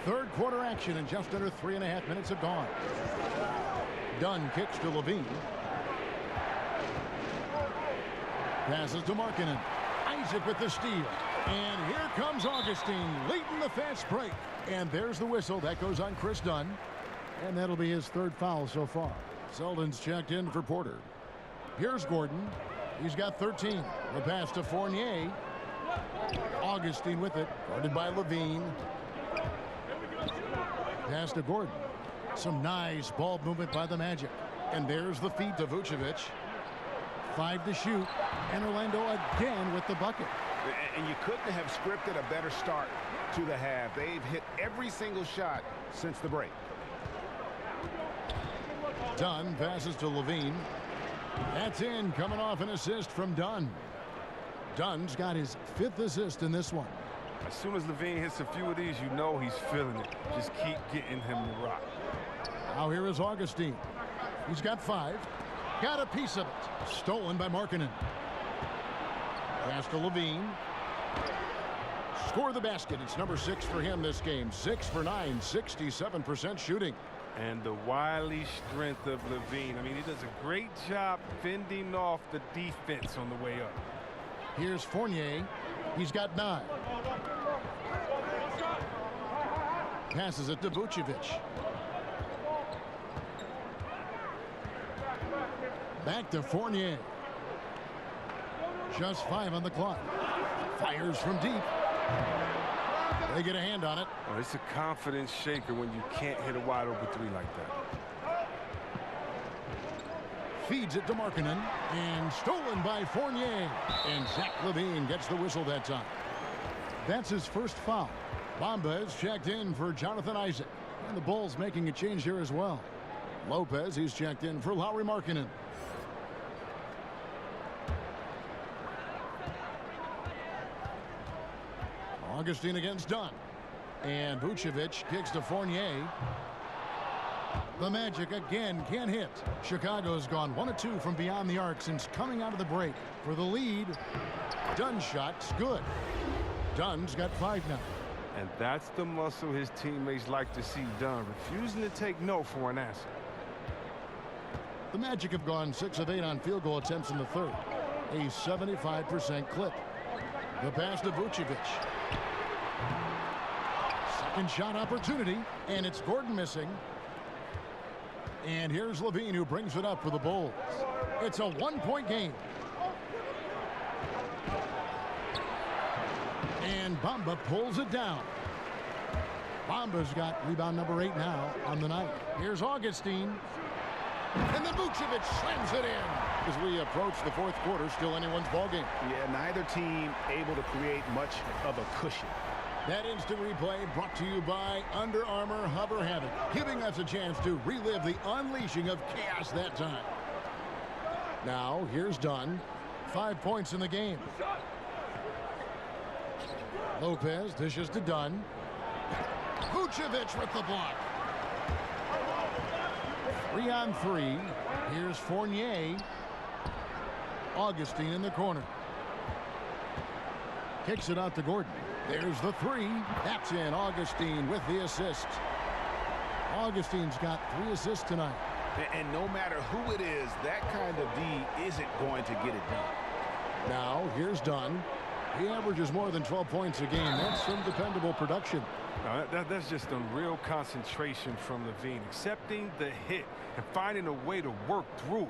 S5: Third quarter action, and just under 3.5 minutes have gone. Dunn kicks to Levine. Passes to Markkanen. Isaac with the steal. And here comes Augustine leading the fast break. And there's the whistle. That goes on Chris Dunn. And that'll be his third foul so far. Selden's checked in for Porter. Here's Gordon. He's got 13. The pass to Fournier. Augustine with it. Guarded by Levine. Pass to Gordon. Some nice ball movement by the Magic. And there's the feed to Vucevic. 5 to shoot. And Orlando again with the bucket.
S6: And you couldn't have scripted a better start to the half. They've hit every single shot since the break.
S5: Dunn passes to Levine. That's in, coming off an assist from Dunn. Dunn's got his 5th assist in this one.
S7: As soon as Levine hits a few of these, you know he's feeling it. Just keep getting him the rock.
S5: Now here is Augustine. He's got 5. Got a piece of it. Stolen by Markkanen. Pass to Levine. Score the basket. It's number 6 for him this game. 6 for 9, 67% shooting.
S7: And the wily strength of Levine. I mean, he does a great job fending off the defense on the way up.
S5: Here's Fournier. He's got 9. Passes it to Vucevic. Back to Fournier. Just 5 on the clock. Fires from deep. They get a hand on it.
S7: Oh, it's a confidence shaker when you can't hit a wide open 3 like that.
S5: Feeds it to Markkanen. And stolen by Fournier. And Zach LaVine gets the whistle that time. That's his first foul. Bamba is checked in for Jonathan Isaac. And the Bulls making a change here as well. Lopez, he's checked in for Lauri Markkanen. Augustine against Dunn. And Vucevic kicks to Fournier. The Magic again can't hit. Chicago's gone 1 of 2 from beyond the arc since coming out of the break. For the lead, Dunn's shot's good. Dunn's got 5 now.
S7: And that's the muscle his teammates like to see done, refusing to take no for an answer.
S5: The Magic have gone 6 of 8 on field goal attempts in the third. A 75% clip. The pass to Vucevic. Second shot opportunity, and it's Gordon missing. And here's Levine who brings it up for the Bulls. It's a 1-point game. And Bamba pulls it down. Bamba's got rebound number 8 now on the night. Here's Augustine. And then Vucevic slams it in. As we approach the 4th quarter, still anyone's ballgame.
S6: Yeah, neither team able to create much of a cushion.
S5: That instant replay brought to you by Under Armour Hover Havoc, giving us a chance to relive the unleashing of chaos that time. Now, here's Dunn. 5 points in the game. Lopez dishes to Dunn. Vucevic with the block. 3 on 3. Here's Fournier. Augustine in the corner. Kicks it out to Gordon. There's the 3. That's in. Augustine with the assist. Augustine's got 3 assists tonight.
S6: And no matter who it is, that kind of D isn't going to get it done.
S5: Now, here's Dunn. He averages more than 12 points a game. That's some dependable production.
S7: That's just a real concentration from Levine, accepting the hit and finding a way to work through it.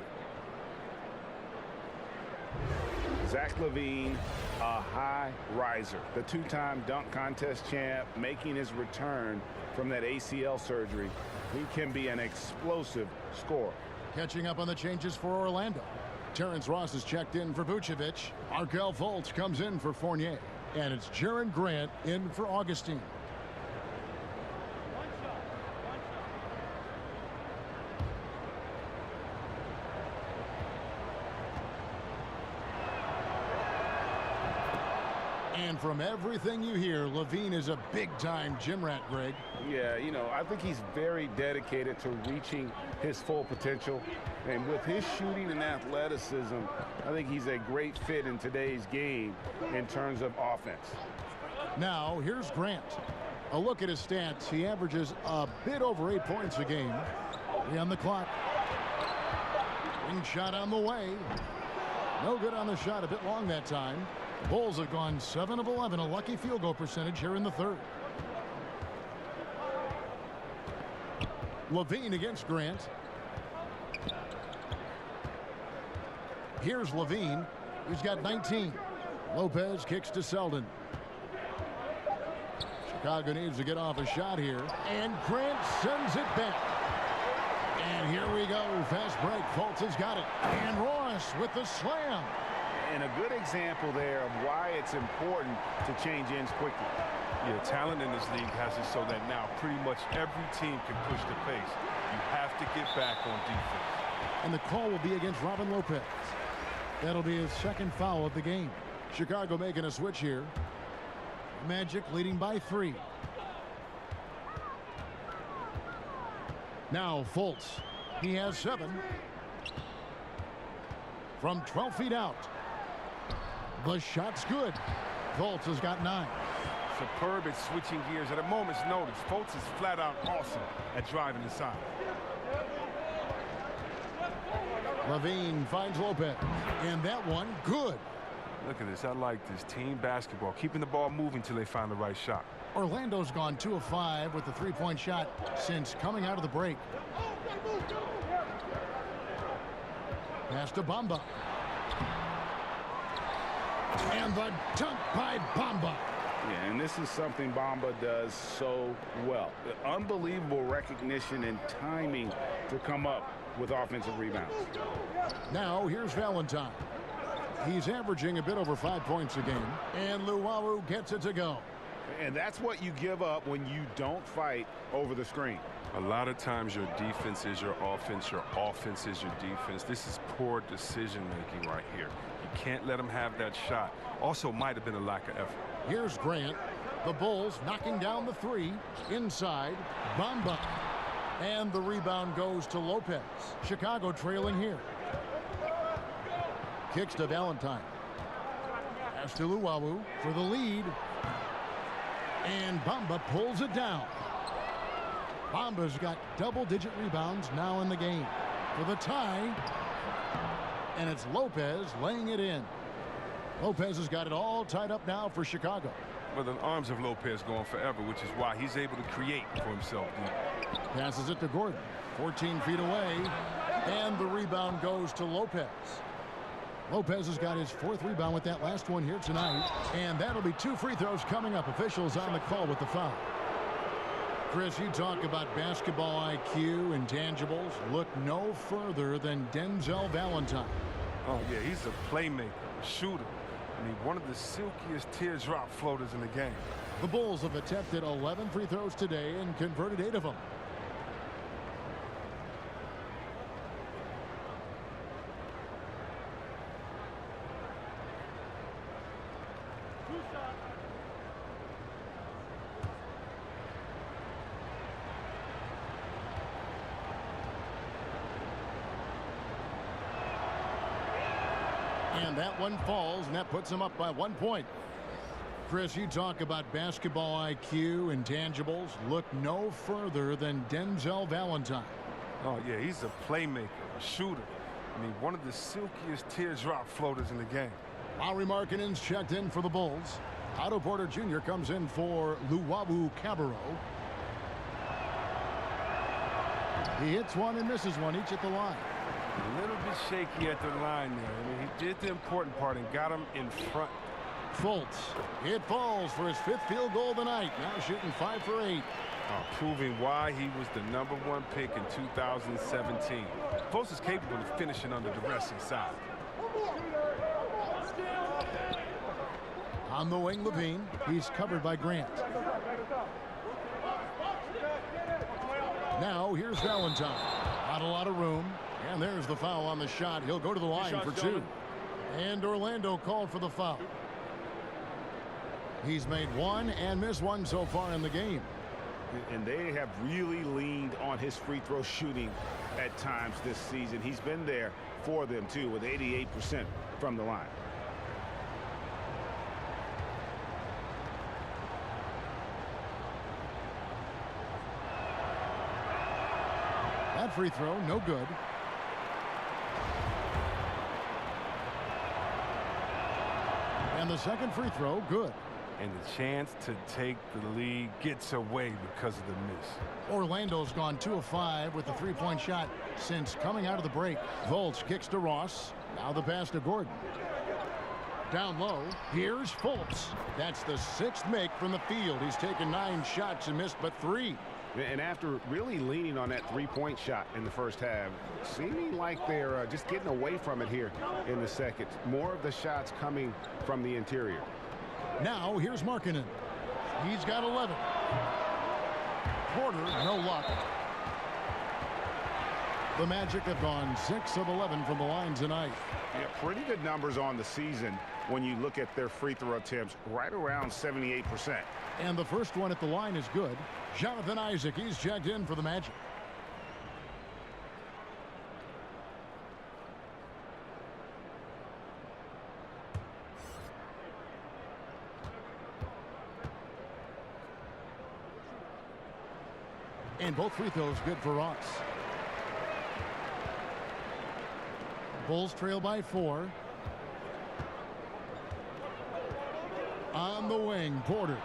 S6: Zach LaVine, a high riser, the two-time dunk contest champ, making his return from that ACL surgery. He can be an explosive scorer.
S5: Catching up on the changes for Orlando. Terrence Ross is checked in for Vucevic. Markelle Fultz comes in for Fournier. And it's Jaren Grant in for Augustine. And from everything you hear, Levine is a big-time gym rat, Greg.
S6: Yeah, you know, I think he's very dedicated to reaching his full potential. And with his shooting and athleticism, I think he's a great fit in today's game in terms of offense.
S5: Now, here's Grant. A look at his stats. He averages a bit over 8 points a game. 3 on the clock. Wing shot on the way. No good on the shot. A bit long that time. The Bulls have gone 7 of 11, a lucky field goal percentage here in the third. Levine against Grant. Here's Levine. He's got 19. Lopez kicks to Selden. Chicago needs to get off a shot here. And Grant sends it back. And here we go. Fast break. Fultz has got it. And Ross with the slam.
S6: And a good example there of why it's important to change ends quickly.
S7: Yeah, talent in this league has it so that now pretty much every team can push the pace. You have to get back on defense.
S5: And the call will be against Robin Lopez. That'll be his second foul of the game. Chicago making a switch here. Magic leading by 3. Now Fultz. He has 7. From 12 feet out. The shot's good. Fultz has got 9.
S7: Superb at switching gears at a moment's notice. Fultz is flat out awesome at driving inside.
S5: Levine finds Lopez. And that one, good.
S7: Look at this. I like this. Team basketball. Keeping the ball moving till they find the right shot.
S5: Orlando's gone 2 of 5 with the 3-point shot since coming out of the break. Pass to Bamba. And the dunk by Bamba.
S6: Yeah, and this is something Bamba does so well. The unbelievable recognition and timing to come up with offensive rebounds.
S5: Now here's Valentine. He's averaging a bit over 5 points a game. And Luwawu gets it to go.
S6: And that's what you give up when you don't fight over the screen.
S7: A lot of times your defense is your offense is your defense. This is poor decision-making right here. You can't let them have that shot. Also might have been a lack of effort.
S5: Here's Grant. The Bulls knocking down the 3. Inside, Bamba. And the rebound goes to Lopez. Chicago trailing here. Kicks to Valentine. Pass to Luwawu for the lead. And Bamba pulls it down. Bamba's got double-digit rebounds now in the game for the tie. And it's Lopez laying it in. Lopez has got it all tied up now for Chicago.
S7: Well, the arms of Lopez going forever, which is why he's able to create for himself.
S5: Passes it to Gordon. 14 feet away. And the rebound goes to Lopez. Lopez has got his 4th rebound with that last one here tonight. And that'll be 2 free throws coming up. Officials on the call with the foul. Chris, you talk about basketball IQ, intangibles. Look no further than Denzel Valentine.
S7: Oh, yeah, he's a playmaker, a shooter. I mean, one of the silkiest teardrop floaters in the game.
S5: The Bulls have attempted 11 free throws today and converted 8 of them. And that one falls, and that puts him up by 1 point. Chris, you talk about basketball IQ, intangibles. Look no further than Denzel Valentine.
S7: Oh, yeah, he's a playmaker, a shooter. I mean, one of the silkiest teardrop floaters in the game.
S5: Lowry Markkinen's checked in for the Bulls. Otto Porter Jr. comes in for Luwawu Cabarro. He hits one and misses one, each at the line.
S7: A little bit shaky at the line there. I mean, he did the important part and got him in front.
S5: Fultz, it falls for his 5th field goal of the night. Now shooting 5 for 8.
S7: Proving why he was the #1 pick in 2017. Fultz is capable of finishing under duress inside.
S5: On the wing, Levine. He's covered by Grant. Now here's Valentine. Not a lot of room. And there's the foul on the shot. He'll go to the line for 2. And Orlando called for the foul. He's made 1 and missed 1 so far in the game.
S6: And they have really leaned on his free throw shooting at times this season. He's been there for them, too, with 88% from the line.
S5: That free throw, no good. And the second free throw, good.
S7: And the chance to take the lead gets away because of the miss.
S5: Orlando's gone 2 of 5 with the 3-point shot since coming out of the break. Fultz kicks to Ross. Now the pass to Gordon. Down low, here's Fultz. That's the 6th make from the field. He's taken 9 shots and missed but 3.
S6: And after really leaning on that 3-point shot in the first half, seeming like they're just getting away from it here in the second. More of the shots coming from the interior.
S5: Now here's Markkanen. He's got 11. Porter, no luck. The Magic have gone 6 of 11 from the line tonight.
S6: Yeah, pretty good numbers on the season when you look at their free throw attempts, right around 78%.
S5: And the first one at the line is good. Jonathan Isaac, he's checked in for the Magic. And both free throws good for Ross. Bulls trail by 4. On the wing, Porter.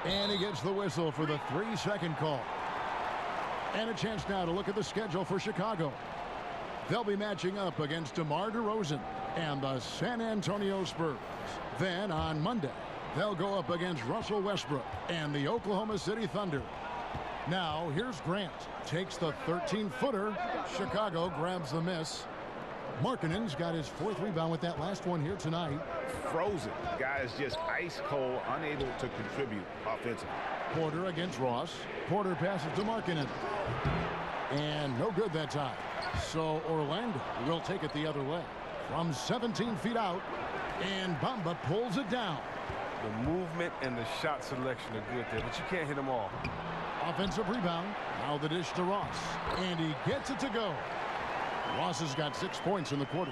S5: And he gets the whistle for the 3-second call. And a chance now to look at the schedule for Chicago. They'll be matching up against DeMar DeRozan and the San Antonio Spurs. Then on Monday, they'll go up against Russell Westbrook and the Oklahoma City Thunder. Now here's Grant. Takes the 13-footer. Chicago grabs the miss. Markkanen's got his 4th rebound with that last one here tonight.
S6: Frozen. Guys just ice cold, unable to contribute offensively.
S5: Porter against Ross. Porter passes to Markkanen. And no good that time. So Orlando will take it the other way. From 17 feet out. And Bamba pulls it down.
S7: The movement and the shot selection are good there, but you can't hit them all.
S5: Offensive rebound. Now the dish to Ross. And he gets it to go. Ross has got 6 points in the quarter.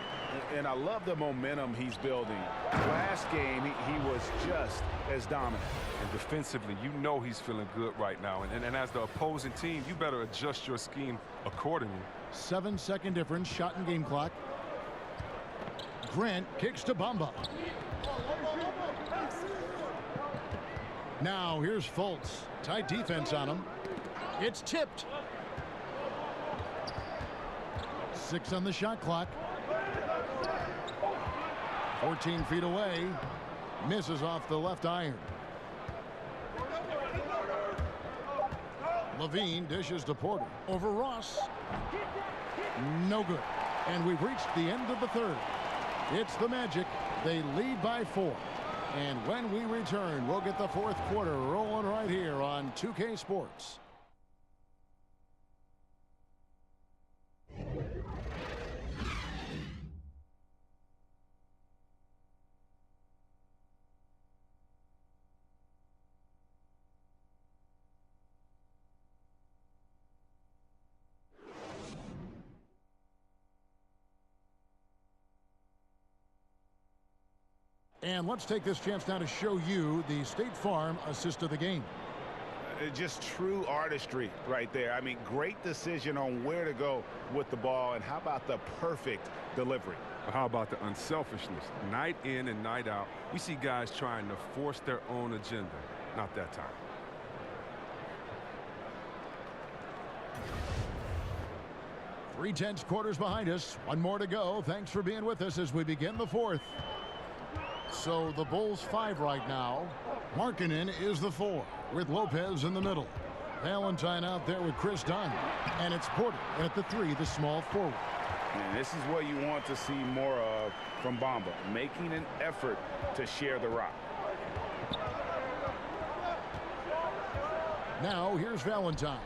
S6: And I love the momentum he's building. Last game, he was just as dominant.
S7: And defensively, you know he's feeling good right now. And as the opposing team, you better adjust your scheme accordingly.
S5: 7-second difference, shot and game clock. Grant kicks to Bamba. Now here's Fultz. Tight defense on him. It's tipped. 6 on the shot clock. 14 feet away. Misses off the left iron. Levine dishes to Porter. Over Ross. No good. And we've reached the end of the third. It's the Magic. They lead by 4. And when we return, we'll get the 4th quarter rolling right here on 2K Sports. And let's take this chance now to show you the State Farm assist of the game.
S6: Just true artistry right there. I mean, great decision on where to go with the ball, and how about the perfect delivery?
S7: How about the unselfishness? Night in and night out, we see guys trying to force their own agenda. Not that time.
S5: Three tenths quarters behind us. One more to go. Thanks for being with us as we begin the fourth. So the Bulls 5 right now. Markkanen is the 4 with Lopez in the middle. Valentine out there with Chris Dunn. And it's Porter at the 3, the small forward.
S6: And this is what you want to see more of from Bamba, making an effort to share the rock.
S5: Now here's Valentine.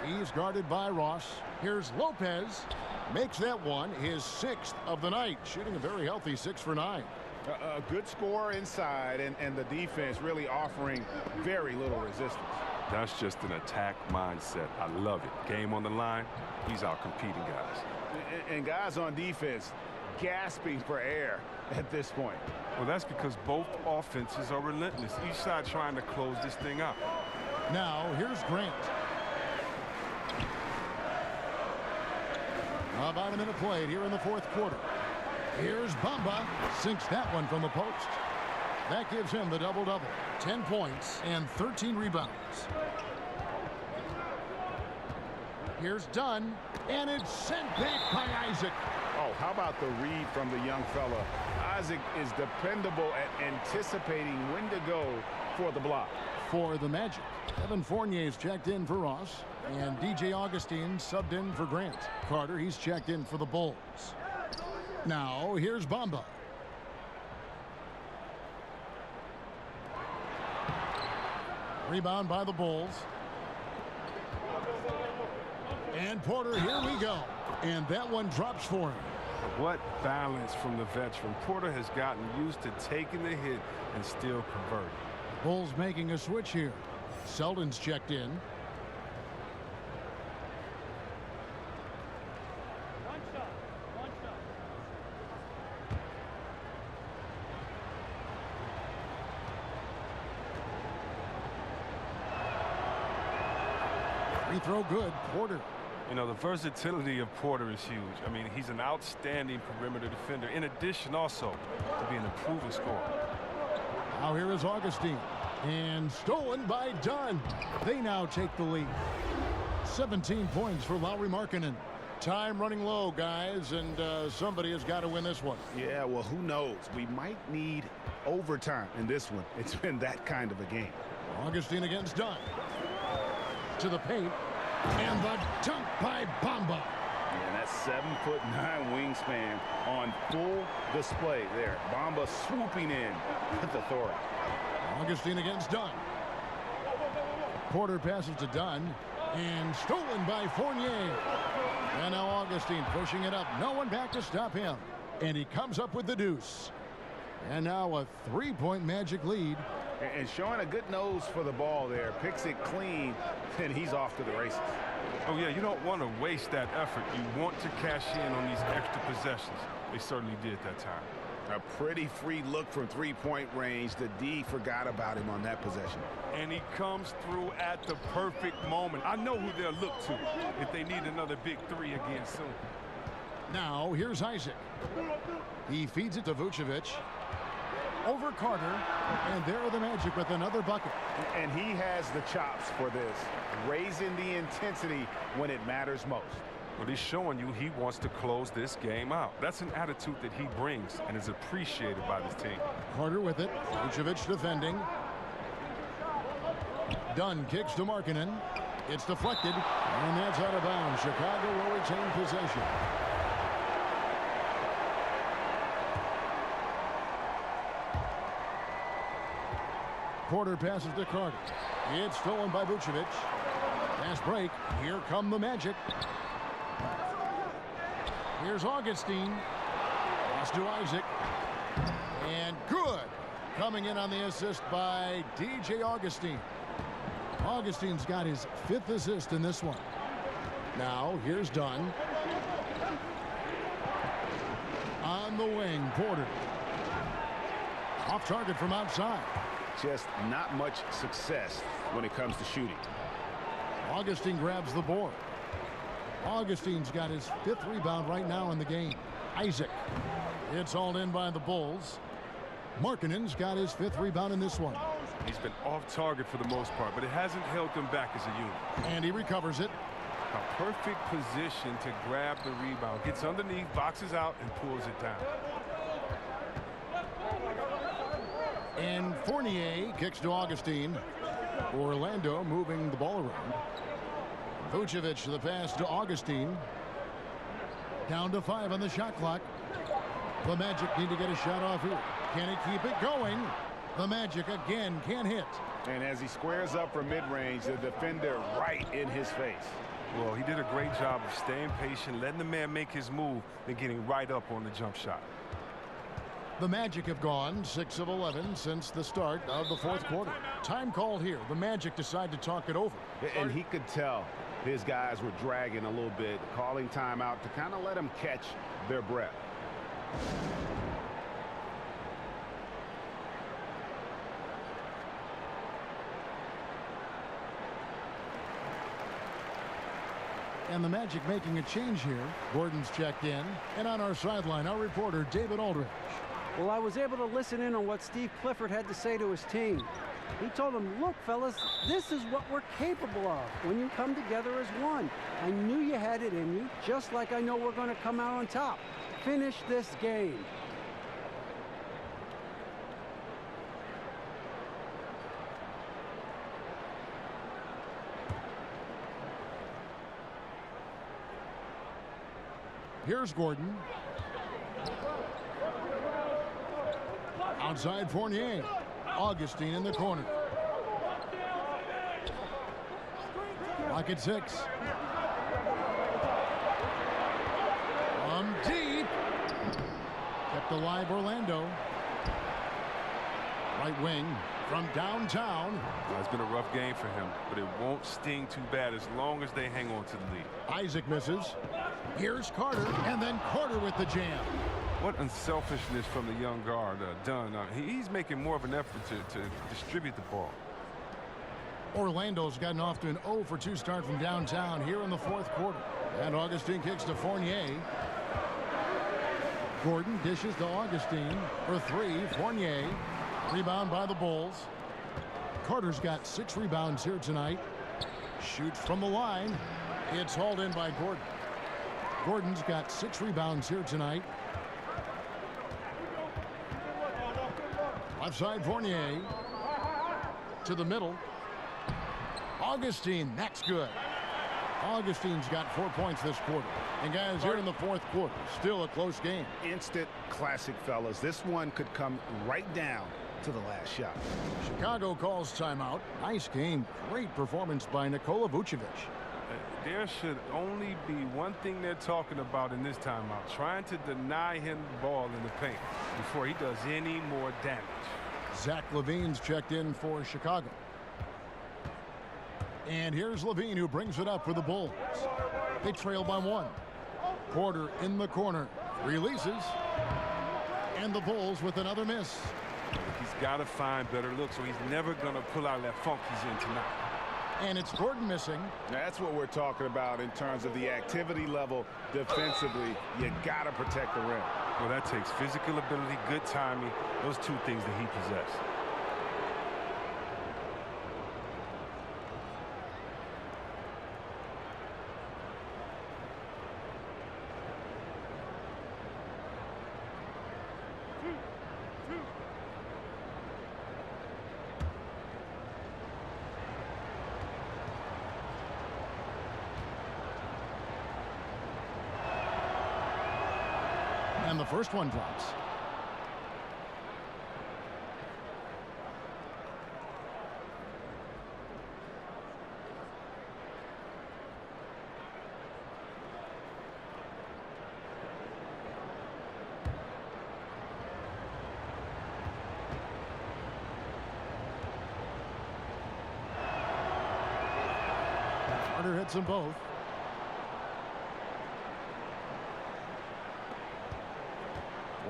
S5: He's guarded by Ross. Here's Lopez. Makes that one his 6th of the night, shooting a very healthy 6 for 9.
S6: A good score inside, and the defense really offering very little resistance.
S7: That's just an attack mindset. I love it. Game on the line, he's out competing guys.
S6: And guys on defense gasping for air at this point.
S7: Well, that's because both offenses are relentless. Each side trying to close this thing out.
S5: Now here's Grant. About a minute played here in the fourth quarter. Here's Bamba. Sinks that one from the post. That gives him the double-double. 10 points and 13 rebounds. Here's Dunn. And it's sent back by Isaac.
S6: Oh, how about the read from the young fella? Isaac is dependable at anticipating when to go for the block.
S5: For the Magic, Evan Fournier's checked in for Ross. And DJ Augustine subbed in for Grant. Carter, he's checked in for the Bulls. Now, here's Bamba. Rebound by the Bulls. And Porter, here we go. And that one drops for him.
S7: What balance from the veteran. Porter has gotten used to taking the hit and still converting.
S5: Bulls making a switch here. Selden's checked in. Free throw good. Porter.
S7: You know, the versatility of Porter is huge. I mean, he's an outstanding perimeter defender. In addition, also, to be an improving scorer.
S5: Now here is Augustine. And stolen by Dunn. They now take the lead. 17 points for Lauri Markkanen. Time running low, guys, and somebody has got to win this one.
S6: Yeah, well, who knows? We might need overtime in this one. It's been that kind of a game.
S5: Augustine against Dunn. To the paint. And the dunk by Bamba.
S6: Yeah, that's 7'9" wingspan on full display there. Bamba swooping in with authority.
S5: Augustine against Dunn. Porter passes to Dunn. And stolen by Fournier. And now Augustine pushing it up. No one back to stop him. And he comes up with the deuce. And now a 3-point Magic lead.
S6: And showing a good nose for the ball there. Picks it clean, and he's off to the races.
S7: Oh, yeah, you don't want to waste that effort. You want to cash in on these extra possessions. They certainly did that time.
S6: A pretty free look from three-point range. The D forgot about him on that possession.
S7: And he comes through at the perfect moment. I know who they'll look to if they need another big three again soon.
S5: Now, here's Isaac. He feeds it to Vucevic. Over Carter. And there are the Magic with another bucket.
S6: And he has the chops for this. Raising the intensity when it matters most.
S7: But he's showing you he wants to close this game out. That's an attitude that he brings and is appreciated by this team.
S5: Carter with it. Vucevic defending. Dunn kicks to Markkanen. It's deflected. And that's out of bounds. Chicago will retain possession. Porter passes to Carter. It's stolen by Vucevic. Fast break. Here come the Magic. Here's Augustine. Pass to Isaac. And good. Coming in on the assist by DJ Augustine. Augustine's got his 5th assist in this one. Now, here's Dunn. On the wing, Porter. Off target from outside.
S6: Just not much success when it comes to shooting.
S5: Augustine grabs the board. Augustine's got his 5th rebound right now in the game. Isaac. It's hauled in by the Bulls. Markkanen's got his 5th rebound in this one.
S7: He's been off target for the most part, but it hasn't held him back as a unit.
S5: And he recovers it.
S7: A perfect position to grab the rebound. Gets underneath, boxes out, and pulls it down.
S5: And Fournier kicks to Augustine. Orlando moving the ball around. Vucevic the pass to Augustine. Down to 5 on the shot clock. The Magic need to get a shot off here. Can he keep it going? The Magic again can't hit.
S6: And as he squares up for mid-range, the defender right in his face.
S7: Well, he did a great job of staying patient, letting the man make his move, and getting right up on the jump shot.
S5: The Magic have gone 6 of 11 since the start of the 4th quarter. Time called here. The Magic decide to talk it over.
S6: And he could tell his guys were dragging a little bit, calling timeout to kind of let them catch their breath.
S5: And the Magic making a change here. Gordon's checked in. And on our sideline, our reporter, David Aldridge.
S8: Well, I was able to listen in on what Steve Clifford had to say to his team. He told them, look, fellas, this is what we're capable of when you come together as one. I knew you had it in you, just like I know we're going to come out on top. Finish this game.
S5: Here's Gordon. Outside Fournier. Augustine in the corner. Lock at 6. From deep. Kept alive Orlando. Right wing from downtown.
S7: It's been a rough game for him, but it won't sting too bad as long as they hang on to the lead.
S5: Isaac misses. Here's Carter, and then Carter with the jam.
S7: What unselfishness from the young guard, Dunn. He's making more of an effort to distribute the ball.
S5: Orlando's gotten off to an 0 for 2 start from downtown here in the 4th quarter. And Augustine kicks to Fournier. Gordon dishes to Augustine for 3. Fournier. Rebound by the Bulls. Carter's got 6 rebounds here tonight. Shoots from the line. It's hauled in by Gordon. Gordon's got 6 rebounds here tonight. Left side Fournier. To the middle. Augustine, that's good. Augustine's got 4 points this quarter. And guys, here in the 4th quarter, still a close game.
S6: Instant classic, fellas. This one could come right down to the last shot.
S5: Chicago calls timeout. Nice game. Great performance by Nikola Vucevic.
S7: There should only be one thing they're talking about in this timeout, trying to deny him the ball in the paint before he does any more damage.
S5: Zach LaVine's checked in for Chicago. And here's LaVine, who brings it up for the Bulls. They trail by 1. Porter in the corner. Releases. And the Bulls with another miss.
S7: He's got to find better looks, so he's never going to pull out that funk he's in tonight.
S5: And it's Gordon missing.
S6: That's what we're talking about in terms of the activity level defensively. You got to protect the rim.
S7: Well, that takes physical ability, good timing, those 2 things that he possesses.
S5: And the first one drops. Carter hits them both.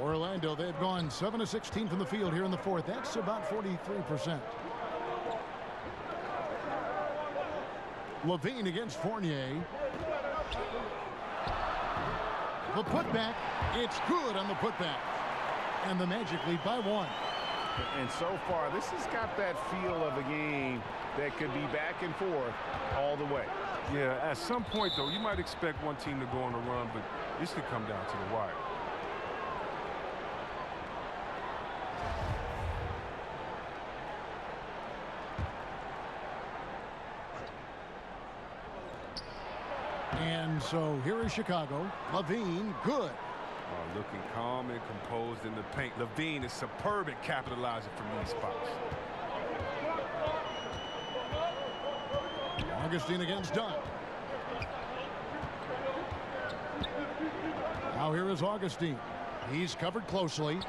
S5: Orlando, they've gone 7 of 16 from the field here in the 4th. That's about 43%. Levine against Fournier. The putback. It's good on the putback. And the Magic lead by 1.
S6: And so far, this has got that feel of a game that could be back and forth all the way.
S7: Yeah, at some point, though, you might expect one team to go on a run, but this could come down to the wire.
S5: And so here is Chicago. Levine, good.
S7: Looking calm and composed in the paint. Levine is superb at capitalizing from these spots.
S5: Augustine against Dunn. Now here is Augustine. He's covered closely.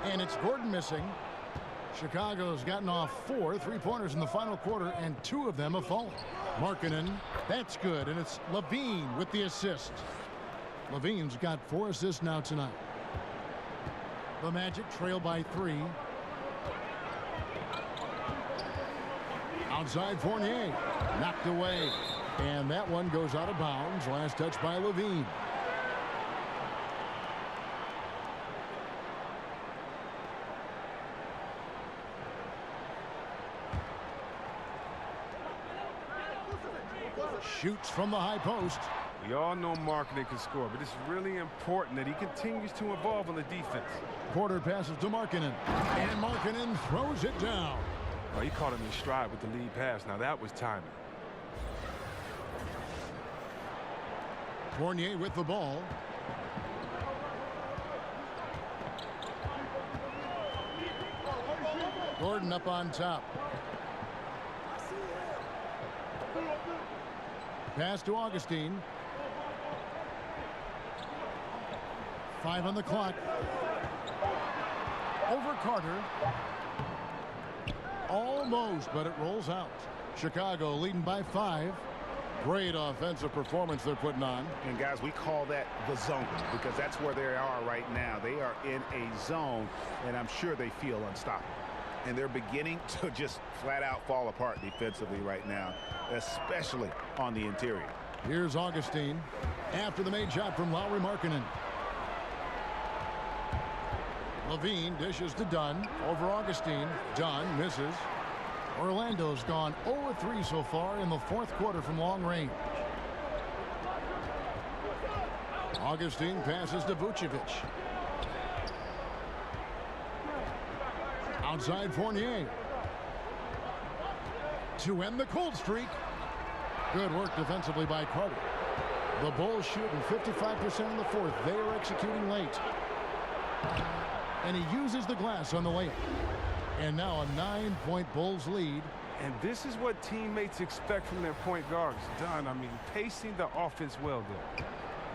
S5: And it's Gordon missing. Chicago's gotten off 4 3-pointers in the final quarter, and 2 of them have fallen. Markkanen, that's good, and it's Levine with the assist. Levine's got 4 assists now tonight. The Magic trail by 3. Outside Fournier, knocked away. And that one goes out of bounds. Last touch by Levine. Shoots from the high post.
S7: We all know Markkanen can score, but it's really important that he continues to evolve on the defense.
S5: Porter passes to Markkanen, and Markkanen throws it down.
S7: Oh, he caught him in stride with the lead pass. Now that was timing.
S5: Fournier with the ball. Gordon up on top. Pass to Augustine. 5 on the clock. Over Carter. Almost, but it rolls out. Chicago leading by 5. Great offensive performance they're putting on.
S6: And guys, we call that the zone because that's where they are right now. They are in a zone, and I'm sure they feel unstoppable. And they're beginning to just flat out fall apart defensively right now, especially on the interior.
S5: Here's Augustine after the made shot from Lauri Markkanen. Levine dishes to Dunn over Augustine. Dunn misses. Orlando's gone 0-3 so far in the 4th quarter from long range. Augustine passes to Vucevic. Outside Fournier. To end the cold streak. Good work defensively by Carter. The Bulls shooting 55% in the 4th. They are executing late. And he uses the glass on the layup. And now a 9-point Bulls lead.
S7: And this is what teammates expect from their point guards. Dunn, I mean, pacing the offense well there.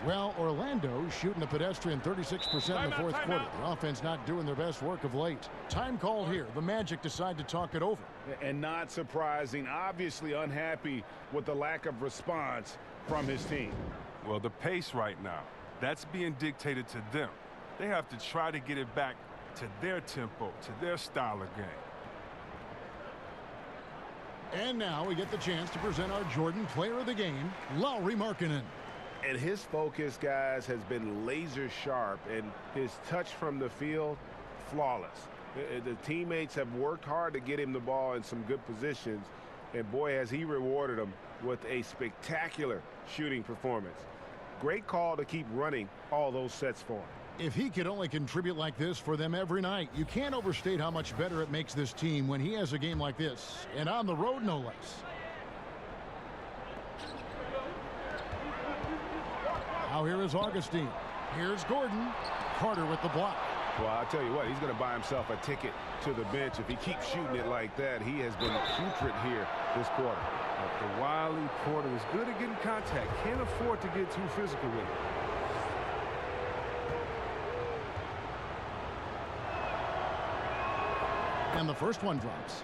S5: Well, Orlando shooting a pedestrian 36% in the 4th quarter. The offense not doing their best work of late. Time called here. The Magic decide to talk it over.
S6: And not surprising, obviously unhappy with the lack of response from his team.
S7: Well, the pace right now, that's being dictated to them. They have to try to get it back to their tempo, to their style of game.
S5: And now we get the chance to present our Jordan Player of the Game, Lauri Markkanen.
S6: And his focus, guys, has been laser sharp, and his touch from the field, flawless. The teammates have worked hard to get him the ball in some good positions, and boy, has he rewarded them with a spectacular shooting performance. Great call to keep running all those sets for him.
S5: If he could only contribute like this for them every night, you can't overstate how much better it makes this team when he has a game like this, and on the road no less. Now here is Augustine. Here's Gordon. Carter with the block.
S6: Well, I'll tell you what, he's going to buy himself a ticket to the bench. If he keeps shooting it like that, he has been putrid here this quarter.
S7: The wily Porter is good at getting contact. Can't afford to get too physical with it.
S5: And the first one drops.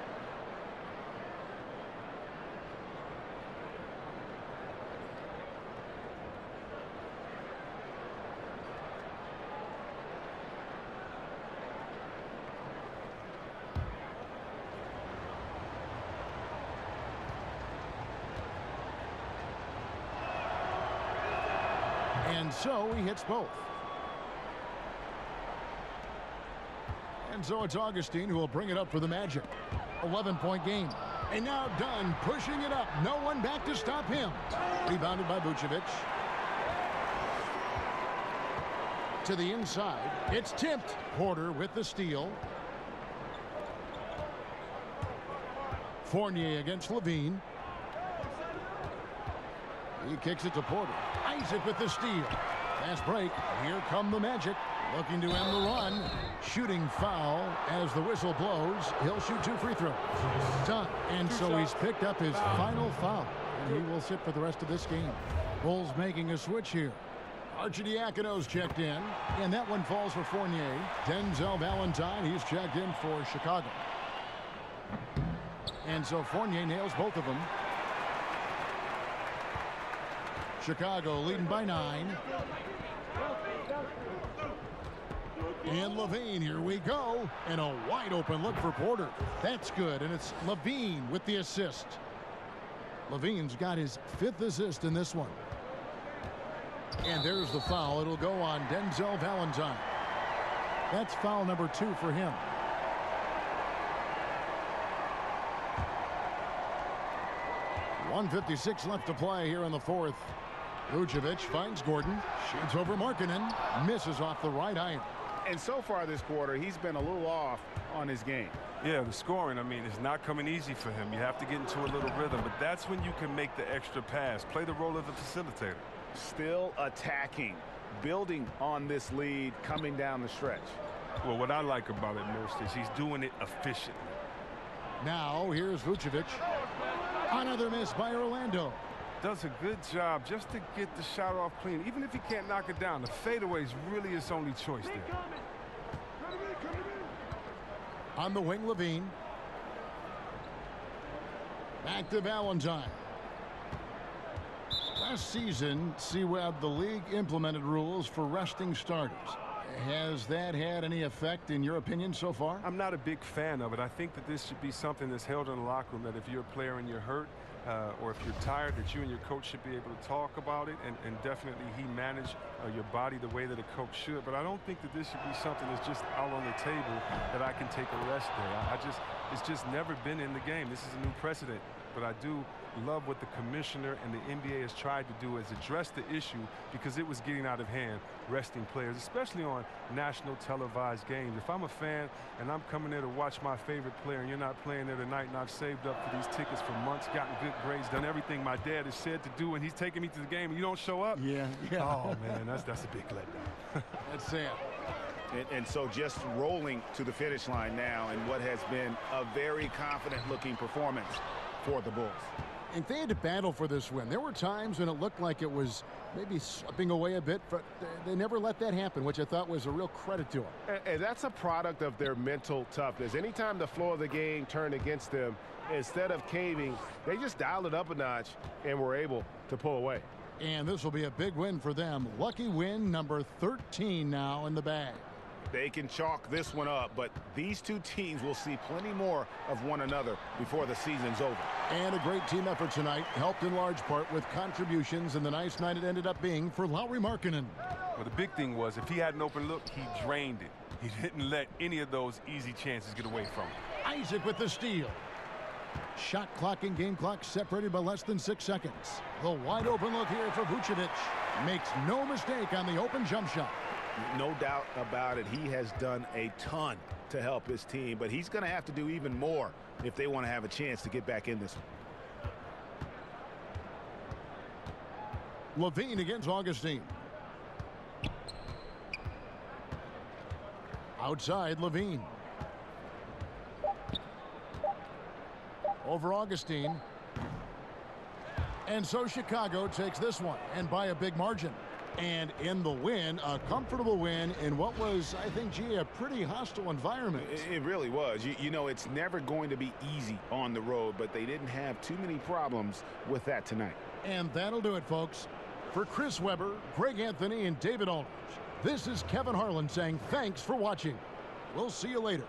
S5: And so he hits both. And so it's Augustine who will bring it up for the Magic. 11-point game. And now Dunn pushing it up. No one back to stop him. Rebounded by Vucevic. To the inside. It's tipped. Porter with the steal. Fournier against Levine. He kicks it to Porter. Isaac with the steal. Fast break. Here come the Magic. Looking to end the run. Shooting foul as the whistle blows. He'll shoot 2 free throws. Done. And so he's picked up his final foul. And he will sit for the rest of this game. Bulls making a switch here. Arcidiakono's checked in. And that one falls for Fournier. Denzel Valentine, he's checked in for Chicago. And so Fournier nails both of them. Chicago leading by 9. And Levine, here we go. And a wide open look for Porter. That's good, and it's Levine with the assist. Levine's got his 5th assist in this one. And there's the foul. It'll go on Denzel Valentine. That's foul number 2 for him. .156 left to play here in the 4th. Vucevic finds Gordon. Shoots over Markkanen. Misses off the right iron.
S6: And so far this quarter, he's been a little off on his game.
S7: Yeah, the scoring, I mean, it's not coming easy for him. You have to get into a little rhythm, but that's when you can make the extra pass. Play the role of the facilitator.
S6: Still attacking, building on this lead coming down the stretch.
S7: Well, what I like about it most is he's doing it efficiently.
S5: Now, here's Vucevic. Another miss by Orlando.
S7: Does a good job just to get the shot off clean. Even if he can't knock it down, the fadeaway is really his only choice there.
S5: On the wing, Levine. Back to Valentine. Last season, the league implemented rules for resting starters. Has that had any effect in your opinion so far?
S7: I'm not a big fan of it. I think that this should be something that's held in the locker room, that if you're a player and you're hurt, or if you're tired, that you and your coach should be able to talk about it, and definitely he manage your body the way that a coach should. But I don't think that this should be something that's just out on the table that I can take a rest day. It's just never been in the game. This is a new precedent. But I do love what the commissioner and the NBA has tried to do, is address the issue, because it was getting out of hand, resting players, especially on national televised games. If I'm a fan and I'm coming there to watch my favorite player and you're not playing there tonight, and I've saved up for these tickets for months, gotten good grades, done everything my dad has said to do, and he's taking me to the game and you don't show up?
S5: Yeah.
S7: Oh, man, that's a big letdown.
S5: That's sad.
S6: And so just rolling to the finish line now in what has been a very confident-looking performance for the Bulls.
S5: And they had to battle for this win. There were times when it looked like it was maybe slipping away a bit, but they never let that happen, which I thought was a real credit to them.
S11: And that's a product of their mental toughness. Anytime the flow of the game turned against them, instead of caving, they just dialed it up a notch and were able to pull away.
S5: And this will be a big win for them. Lucky win number 13 now in the bag.
S6: They can chalk this one up, but these two teams will see plenty more of one another before the season's over.
S5: And a great team effort tonight, helped in large part with contributions, and the nice night it ended up being for Lauri Markkanen.
S7: Well, the big thing was, if he had an open look, he drained it. He didn't let any of those easy chances get away from him.
S5: Isaac with the steal. Shot clock and game clock separated by less than 6 seconds. The wide open look here for Vucevic. Makes no mistake on the open jump shot.
S6: No doubt about it. He has done a ton to help his team, but he's going to have to do even more if they want to have a chance to get back in this
S5: one. Levine against Augustine. Outside, Levine. Over Augustine. And so Chicago takes this one, and by a big margin. And in the win, a comfortable win in what was, I think, a pretty hostile environment.
S6: It really was. You know, it's never going to be easy on the road, but they didn't have too many problems with that tonight.
S5: And that'll do it, folks. For Chris Webber, Greg Anthony, and David Aldridge, this is Kevin Harlan saying thanks for watching. We'll see you later.